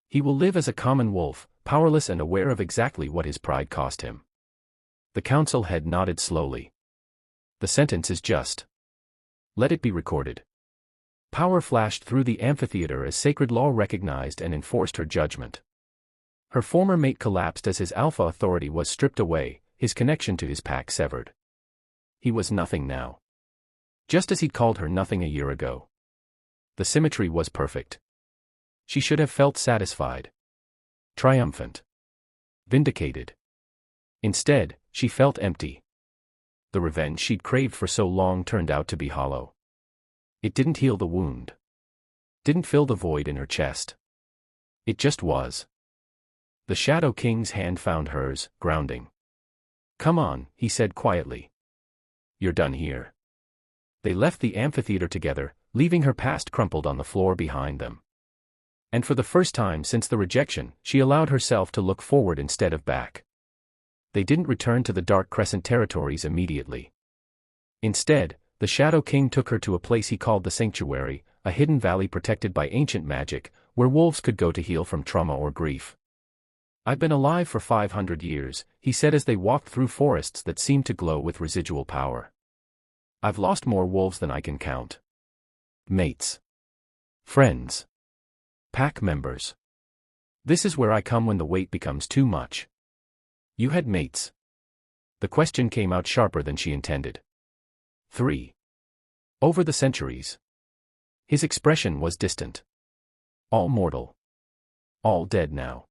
He will live as a common wolf, powerless and aware of exactly what his pride cost him. The council head nodded slowly. The sentence is just. Let it be recorded. Power flashed through the amphitheater as sacred law recognized and enforced her judgment. Her former mate collapsed as his alpha authority was stripped away, his connection to his pack severed. He was nothing now. Just as he'd called her nothing a year ago. The symmetry was perfect. She should have felt satisfied. Triumphant. Vindicated. Instead, she felt empty. The revenge she'd craved for so long turned out to be hollow. It didn't heal the wound. Didn't fill the void in her chest. It just was. The Shadow King's hand found hers, grounding. Come on, he said quietly. You're done here. They left the amphitheater together, leaving her past crumpled on the floor behind them. And for the first time since the rejection, she allowed herself to look forward instead of back. They didn't return to the Dark Crescent territories immediately. Instead, the Shadow King took her to a place he called the Sanctuary, a hidden valley protected by ancient magic, where wolves could go to heal from trauma or grief. I've been alive for 500 years, he said as they walked through forests that seemed to glow with residual power. I've lost more wolves than I can count. Mates. Friends. Pack members. This is where I come when the weight becomes too much. You had mates. The question came out sharper than she intended. 3. Over the centuries. His expression was distant. All mortal. All dead now.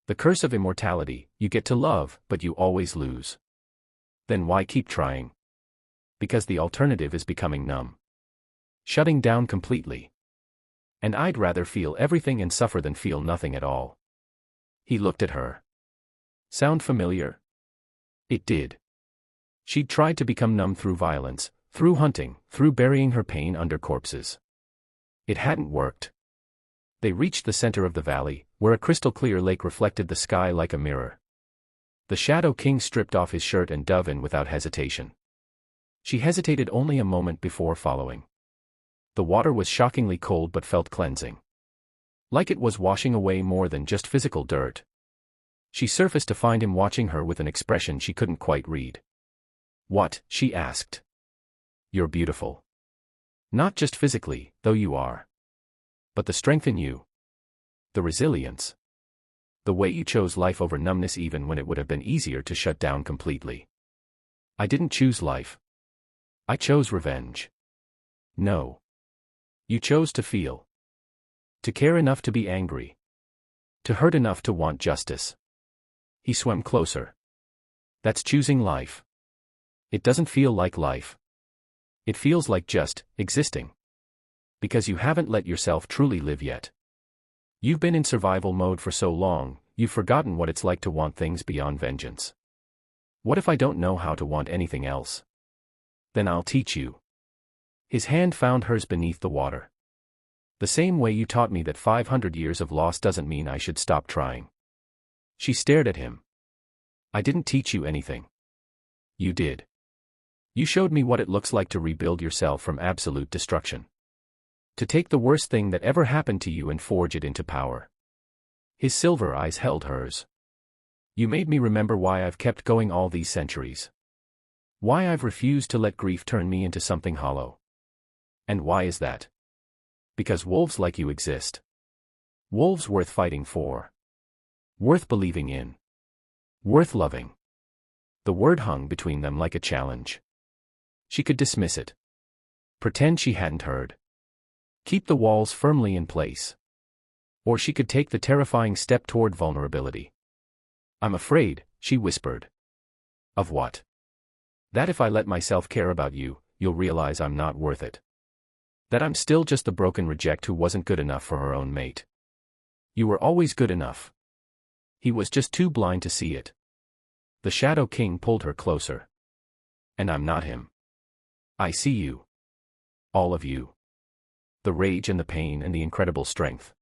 The curse of immortality, you get to love, but you always lose. Then why keep trying? Because the alternative is becoming numb. Shutting down completely. And I'd rather feel everything and suffer than feel nothing at all. He looked at her. Sound familiar? It did. She'd tried to become numb through violence, through hunting, through burying her pain under corpses. It hadn't worked. They reached the center of the valley, where a crystal-clear lake reflected the sky like a mirror. The Shadow King stripped off his shirt and dove in without hesitation. She hesitated only a moment before following. The water was shockingly cold but felt cleansing. Like it was washing away more than just physical dirt. She surfaced to find him watching her with an expression she couldn't quite read. What? She asked. You're beautiful. Not just physically, though you are. But the strength in you. The resilience. The way you chose life over numbness even when it would have been easier to shut down completely. I didn't choose life. I chose revenge. No. You chose to feel. To care enough to be angry. To hurt enough to want justice. He swam closer. That's choosing life. It doesn't feel like life. It feels like just existing. Because you haven't let yourself truly live yet. You've been in survival mode for so long, you've forgotten what it's like to want things beyond vengeance. What if I don't know how to want anything else? Then I'll teach you. His hand found hers beneath the water. The same way you taught me that 500 years of loss doesn't mean I should stop trying. She stared at him. I didn't teach you anything. You did. You showed me what it looks like to rebuild yourself from absolute destruction. To take the worst thing that ever happened to you and forge it into power. His silver eyes held hers. You made me remember why I've kept going all these centuries. Why I've refused to let grief turn me into something hollow. And why is that? Because wolves like you exist. Wolves worth fighting for. Worth believing in. Worth loving. The word hung between them like a challenge. She could dismiss it. Pretend she hadn't heard. Keep the walls firmly in place. Or she could take the terrifying step toward vulnerability. I'm afraid, she whispered. Of what? That if I let myself care about you, you'll realize I'm not worth it. That I'm still just the broken reject who wasn't good enough for her own mate. You were always good enough. He was just too blind to see it. The Shadow King pulled her closer. And I'm not him. I see you. All of you. The rage and the pain and the incredible strength.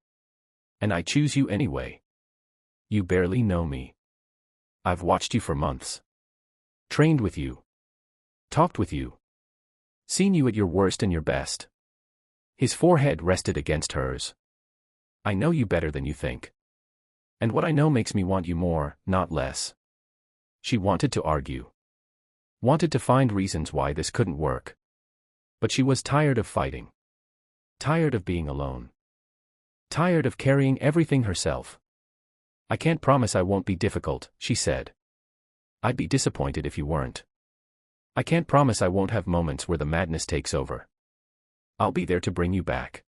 And I choose you anyway. You barely know me. I've watched you for months. Trained with you. Talked with you. Seen you at your worst and your best. His forehead rested against hers. I know you better than you think. And what I know makes me want you more, not less. She wanted to argue. Wanted to find reasons why this couldn't work. But she was tired of fighting. Tired of being alone. Tired of carrying everything herself. I can't promise I won't be difficult, she said. I'd be disappointed if you weren't. I can't promise I won't have moments where the madness takes over. I'll be there to bring you back.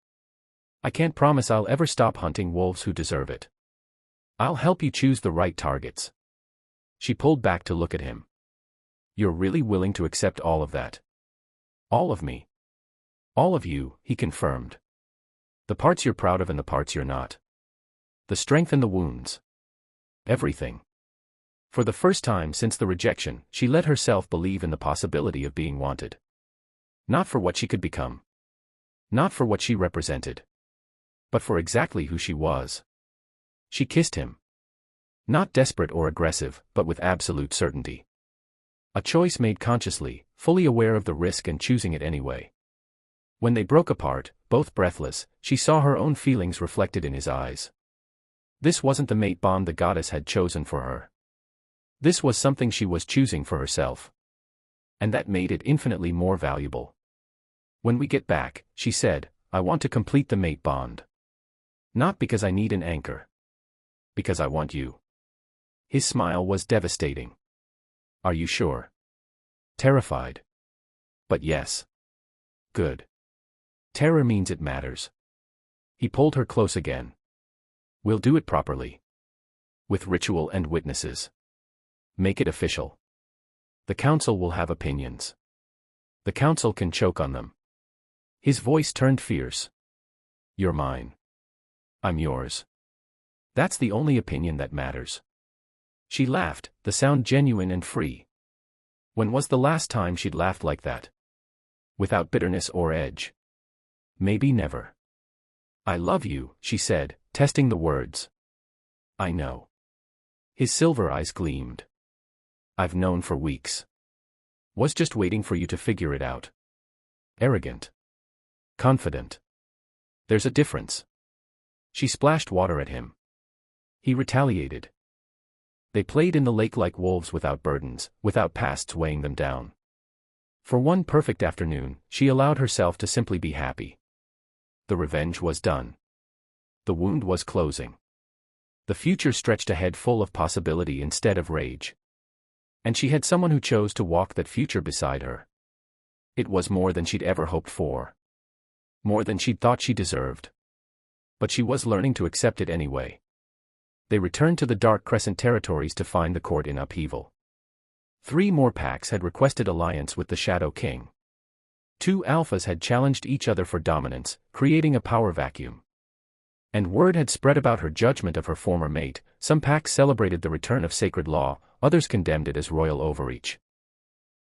I can't promise I'll ever stop hunting wolves who deserve it. I'll help you choose the right targets. She pulled back to look at him. You're really willing to accept all of that? All of me? All of you, he confirmed. The parts you're proud of and the parts you're not. The strength and the wounds. Everything. For the first time since the rejection, she let herself believe in the possibility of being wanted. Not for what she could become. Not for what she represented. But for exactly who she was. She kissed him. Not desperate or aggressive, but with absolute certainty. A choice made consciously, fully aware of the risk and choosing it anyway. When they broke apart, both breathless, she saw her own feelings reflected in his eyes. This wasn't the mate bond the goddess had chosen for her. This was something she was choosing for herself. And that made it infinitely more valuable. When we get back, she said, I want to complete the mate bond. Not because I need an anchor. Because I want you. His smile was devastating. Are you sure? Terrified. But yes. Good. Terror means it matters. He pulled her close again. We'll do it properly. With ritual and witnesses. Make it official. The council will have opinions. The council can choke on them. His voice turned fierce. You're mine. I'm yours. That's the only opinion that matters. She laughed, the sound genuine and free. When was the last time she'd laughed like that? Without bitterness or edge. Maybe never. I love you, she said, testing the words. I know. His silver eyes gleamed. I've known for weeks. Was just waiting for you to figure it out. Arrogant. Confident. There's a difference. She splashed water at him. He retaliated. They played in the lake like wolves without burdens, without pasts weighing them down. For one perfect afternoon, she allowed herself to simply be happy. The revenge was done. The wound was closing. The future stretched ahead full of possibility instead of rage. And she had someone who chose to walk that future beside her. It was more than she'd ever hoped for. More than she'd thought she deserved. But she was learning to accept it anyway. They returned to the Dark Crescent territories to find the court in upheaval. 3 more packs had requested alliance with the Shadow King. 2 alphas had challenged each other for dominance, creating a power vacuum. And word had spread about her judgment of her former mate. Some packs celebrated the return of sacred law, others condemned it as royal overreach.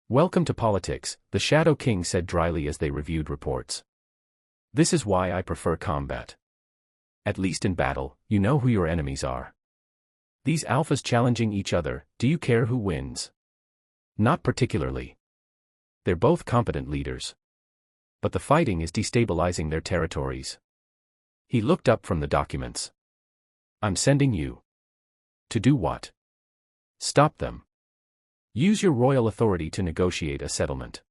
Welcome to politics, the Shadow King said dryly as they reviewed reports. This is why I prefer combat. At least in battle, you know who your enemies are. These alphas challenging each other, do you care who wins? Not particularly. They're both competent leaders. But the fighting is destabilizing their territories. He looked up from the documents. I'm sending you. To do what? Stop them. Use your royal authority to negotiate a settlement.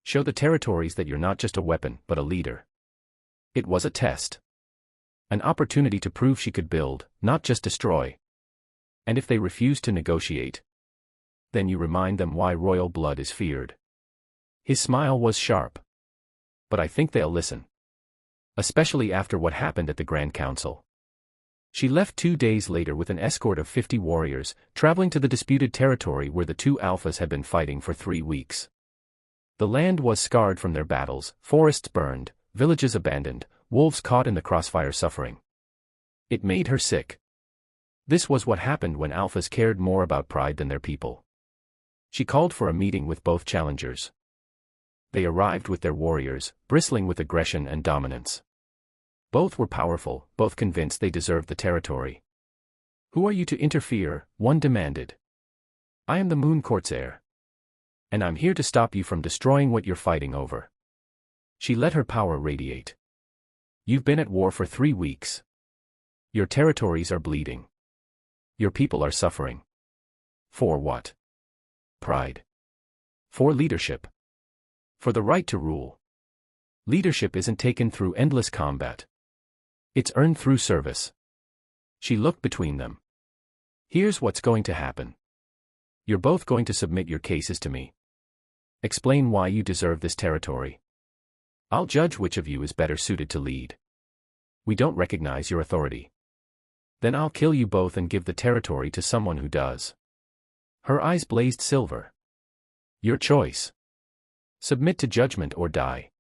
Show the territories that you're not just a weapon, but a leader. It was a test. An opportunity to prove she could build, not just destroy. And if they refuse to negotiate, then you remind them why royal blood is feared. His smile was sharp. But I think they'll listen. especially after what happened at the Grand Council. She left 2 days later with an escort of 50 warriors, traveling to the disputed territory where the two alphas had been fighting for 3 weeks. The land was scarred from their battles, forests burned, villages abandoned, wolves caught in the crossfire suffering. It made her sick. This was what happened when alphas cared more about pride than their people. She called for a meeting with both challengers. They arrived with their warriors, bristling with aggression and dominance. Both were powerful, both convinced they deserved the territory. "Who are you to interfere?" one demanded. "I am the Moon Court's heir. And I'm here to stop you from destroying what you're fighting over." She let her power radiate. "You've been at war for 3 weeks. Your territories are bleeding. Your people are suffering. For what? Pride. For leadership. For the right to rule. Leadership isn't taken through endless combat. It's earned through service." She looked between them. "Here's what's going to happen. You're both going to submit your cases to me. Explain why you deserve this territory. I'll judge which of you is better suited to lead. We don't recognize your authority. Then I'll kill you both and give the territory to someone who does." Her eyes blazed silver. "Your choice. Submit to judgment or die.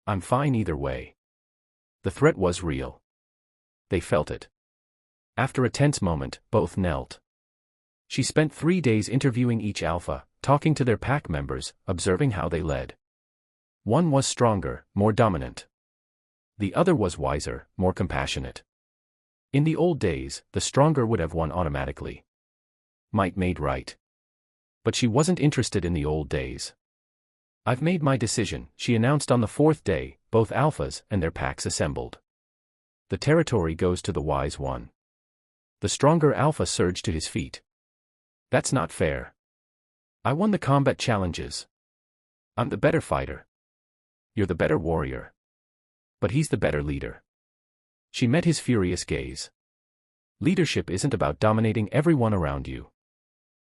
I'm fine either way." The threat was real. They felt it. After a tense moment, both knelt. She spent 3 days interviewing each alpha, talking to their pack members, observing how they led. One was stronger, more dominant. The other was wiser, more compassionate. In the old days, the stronger would have won automatically. Might made right. But she wasn't interested in the old days. "I've made my decision," she announced on the 4th day. Both alphas and their packs assembled. "The territory goes to the wise one." The stronger alpha surged to his feet. "That's not fair. I won the combat challenges. I'm the better fighter. You're the better warrior. But he's the better leader." She met his furious gaze. "Leadership isn't about dominating everyone around you.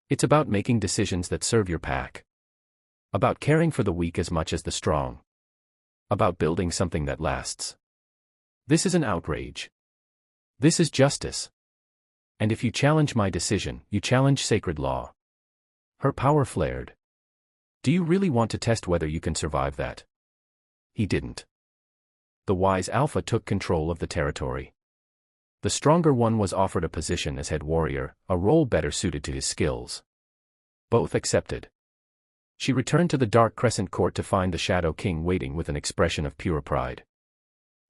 It's about making decisions that serve your pack. About caring for the weak as much as the strong. About building something that lasts. This is an outrage. This is justice. And if you challenge my decision, you challenge sacred law." Her power flared. "Do you really want to test whether you can survive that?" He didn't. The wise alpha took control of the territory. The stronger one was offered a position as head warrior, a role better suited to his skills. Both accepted. She returned to the Dark Crescent Court to find the Shadow King waiting with an expression of pure pride.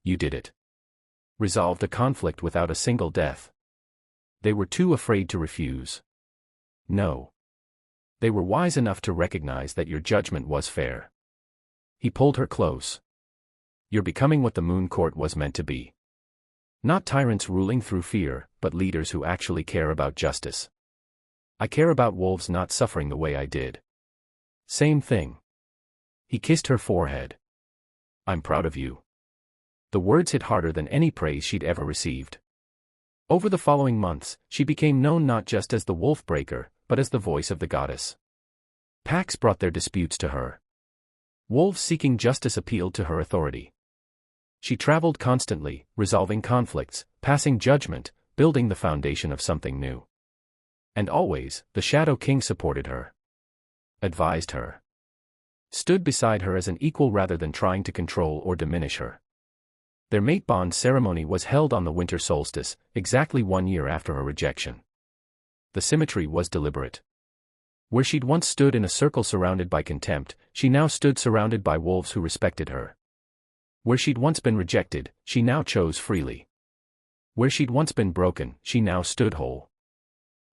"You did it. Resolved a conflict without a single death." They were too afraid to refuse. No. They were wise enough to recognize that your judgment was fair. He pulled her close. "You're becoming what the Moon Court was meant to be. Not tyrants ruling through fear, but leaders who actually care about justice. I care about wolves not suffering the way I did." "Same thing." He kissed her forehead. "I'm proud of you." The words hit harder than any praise she'd ever received. Over the following months, she became known not just as the Wolf Breaker, but as the voice of the goddess. Packs brought their disputes to her. Wolves seeking justice appealed to her authority. She traveled constantly, resolving conflicts, passing judgment, building the foundation of something new. And always, the Shadow King supported her. Advised her. Stood beside her as an equal rather than trying to control or diminish her. Their mate bond ceremony was held on the winter solstice, exactly 1 year after her rejection. The symmetry was deliberate. Where she'd once stood in a circle surrounded by contempt, she now stood surrounded by wolves who respected her. Where she'd once been rejected, she now chose freely. Where she'd once been broken, she now stood whole.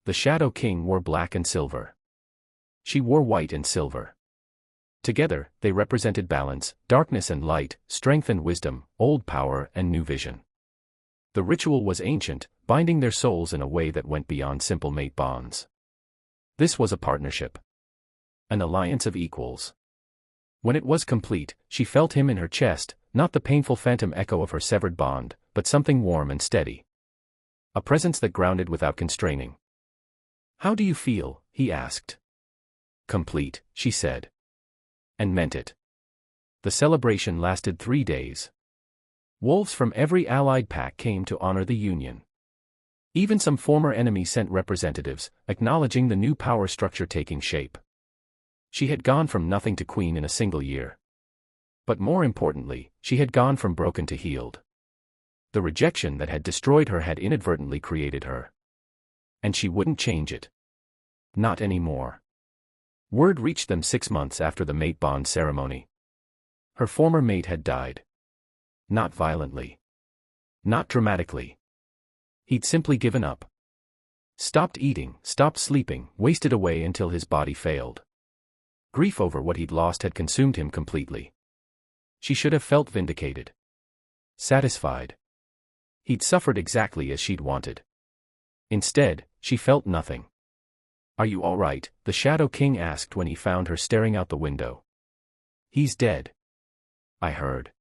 The Shadow King wore black and silver. She wore white and silver. Together, they represented balance, darkness and light, strength and wisdom, old power and new vision. The ritual was ancient, binding their souls in a way that went beyond simple mate bonds. This was a partnership. An alliance of equals. When it was complete, she felt him in her chest, not the painful phantom echo of her severed bond, but something warm and steady. A presence that grounded without constraining. "How do you feel?" he asked. "Complete," she said. And meant it. The celebration lasted 3 days. Wolves from every allied pack came to honor the union. Even some former enemies sent representatives, acknowledging the new power structure taking shape. She had gone from nothing to queen in a single year. But more importantly, she had gone from broken to healed. The rejection that had destroyed her had inadvertently created her. And she wouldn't change it. Not anymore. Word reached them 6 months after the mate bond ceremony. Her former mate had died. Not violently. Not dramatically. He'd simply given up. Stopped eating, stopped sleeping, wasted away until his body failed. Grief over what he'd lost had consumed him completely. She should have felt vindicated. Satisfied. He'd suffered exactly as she'd wanted. Instead, she felt nothing. "Are you all right?" the Shadow King asked when he found her staring out the window. "He's dead," I heard.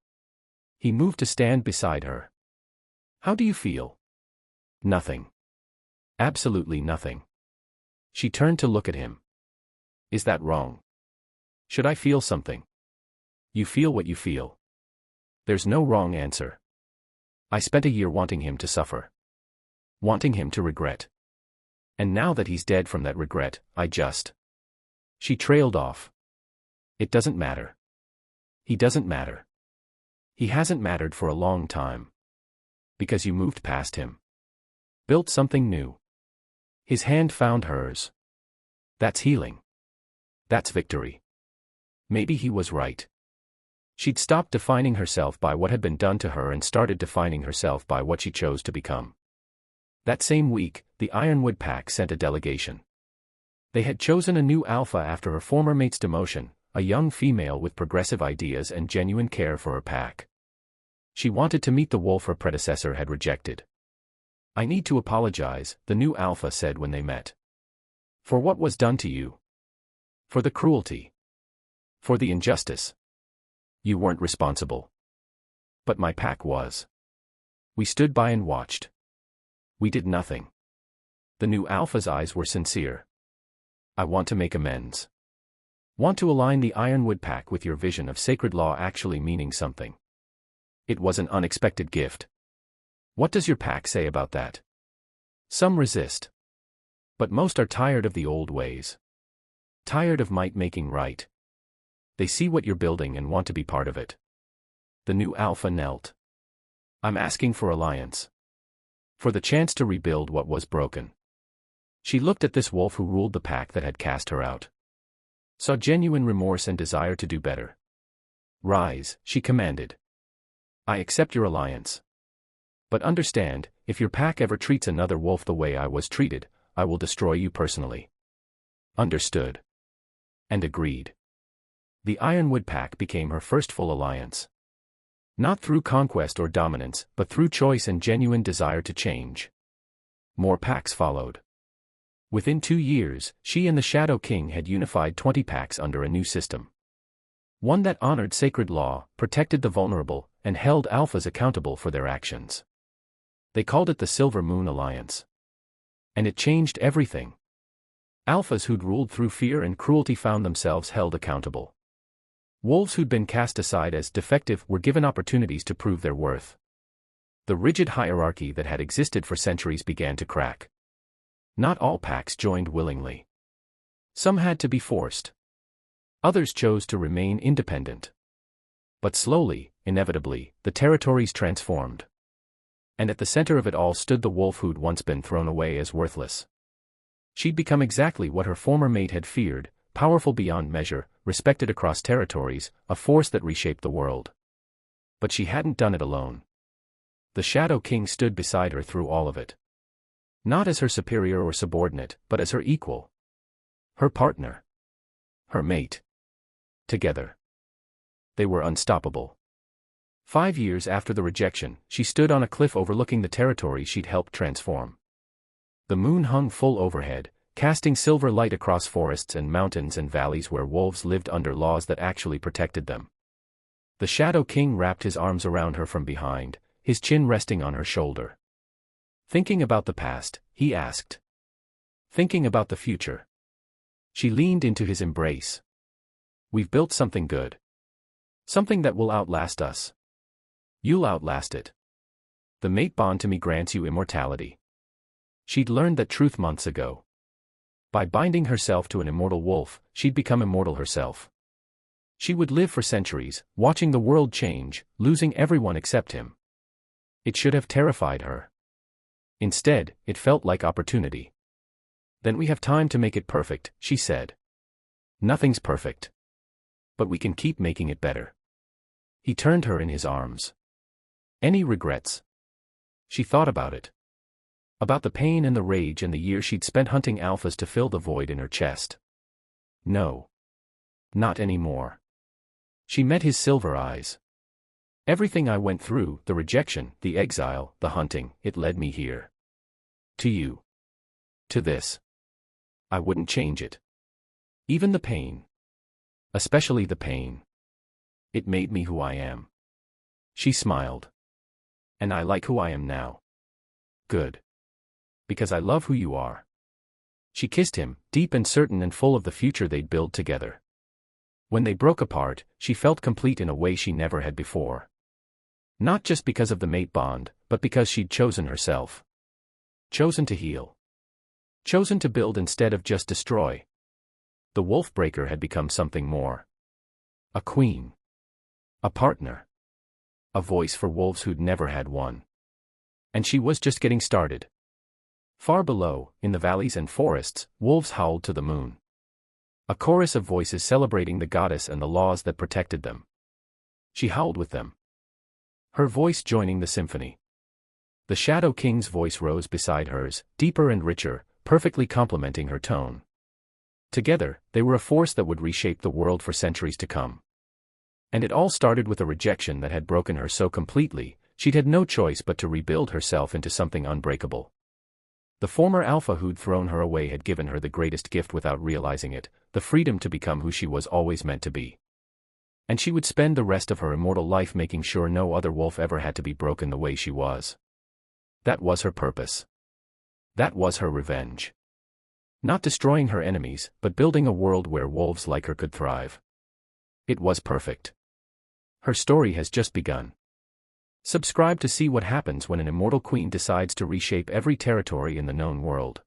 He moved to stand beside her. "How do you feel?" "Nothing. Absolutely nothing." She turned to look at him. "Is that wrong? Should I feel something?" "You feel what you feel. There's no wrong answer. I spent a year wanting him to suffer. Wanting him to regret. And now that he's dead from that regret, I just..." She trailed off. "It doesn't matter. He doesn't matter. He hasn't mattered for a long time. Because you moved past him. Built something new. His hand found hers. That's healing. That's victory. Maybe he was right." She'd stopped defining herself by what had been done to her and started defining herself by what she chose to become. That same week, the Ironwood Pack sent a delegation. They had chosen a new alpha after her former mate's demotion, a young female with progressive ideas and genuine care for her pack. She wanted to meet the wolf her predecessor had rejected. "I need to apologize," the new alpha said when they met. "For what was done to you. For the cruelty. For the injustice. You weren't responsible. But my pack was. We stood by and watched. We did nothing." The new alpha's eyes were sincere. "I want to make amends. Want to align the Ironwood Pack with your vision of sacred law actually meaning something. It was an unexpected gift. What does your pack say about that?" Some resist. But most are tired of the old ways. Tired of might making right. They see what you're building and want to be part of it. The new alpha knelt. "I'm asking for alliance. For the chance to rebuild what was broken." She looked at this wolf who ruled the pack that had cast her out. Saw genuine remorse and desire to do better. "Rise," she commanded. "I accept your alliance. But understand, if your pack ever treats another wolf the way I was treated, I will destroy you personally." Understood. And agreed. The Ironwood Pack became her first full alliance. Not through conquest or dominance, but through choice and genuine desire to change. More packs followed. Within 2 years, she and the Shadow King had unified 20 packs under a new system. One that honored sacred law, protected the vulnerable, and held alphas accountable for their actions. They called it the Silver Moon Alliance. And it changed everything. Alphas who'd ruled through fear and cruelty found themselves held accountable. Wolves who'd been cast aside as defective were given opportunities to prove their worth. The rigid hierarchy that had existed for centuries began to crack. Not all packs joined willingly. Some had to be forced. Others chose to remain independent. But slowly, inevitably, the territories transformed. And at the center of it all stood the wolf who'd once been thrown away as worthless. She'd become exactly what her former mate had feared, powerful beyond measure, respected across territories, a force that reshaped the world. But she hadn't done it alone. The Shadow King stood beside her through all of it. Not as her superior or subordinate, but as her equal. Her partner. Her mate. Together. They were unstoppable. 5 years after the rejection, she stood on a cliff overlooking the territory she'd helped transform. The moon hung full overhead, casting silver light across forests and mountains and valleys where wolves lived under laws that actually protected them. The Shadow King wrapped his arms around her from behind, his chin resting on her shoulder. "Thinking about the past?" he asked. "Thinking about the future?" She leaned into his embrace. "We've built something good. Something that will outlast us. You'll outlast it. The mate bond to me grants you immortality. She'd learned that truth months ago. By binding herself to an immortal wolf, she'd become immortal herself. She would live for centuries, watching the world change, losing everyone except him. It should have terrified her. Instead, it felt like opportunity. Then we have time to make it perfect, she said. Nothing's perfect. But we can keep making it better. He turned her in his arms. Any regrets? She thought about it. About the pain and the rage and the year she'd spent hunting alphas to fill the void in her chest. No. Not anymore. She met his silver eyes. Everything I went through, the rejection, the exile, the hunting, it led me here. To you. To this. I wouldn't change it. Even the pain. Especially the pain. It made me who I am. She smiled. And I like who I am now. Good. Because I love who you are. She kissed him, deep and certain and full of the future they'd build together. When they broke apart, she felt complete in a way she never had before. Not just because of the mate bond, but because she'd chosen herself. Chosen to heal. Chosen to build instead of just destroy. The Wolfbreaker had become something more. A queen. A partner. A voice for wolves who'd never had one. And she was just getting started. Far below, in the valleys and forests, wolves howled to the moon. A chorus of voices celebrating the goddess and the laws that protected them. She howled with them. Her voice joining the symphony. The Shadow King's voice rose beside hers, deeper and richer, perfectly complementing her tone. Together, they were a force that would reshape the world for centuries to come. And it all started with a rejection that had broken her so completely, she'd had no choice but to rebuild herself into something unbreakable. The former alpha who'd thrown her away had given her the greatest gift without realizing it, the freedom to become who she was always meant to be. And she would spend the rest of her immortal life making sure no other wolf ever had to be broken the way she was. That was her purpose. That was her revenge. Not destroying her enemies, but building a world where wolves like her could thrive. It was perfect. Her story has just begun. Subscribe to see what happens when an immortal queen decides to reshape every territory in the known world.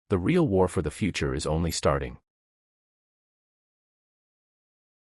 The real war for the future is only starting.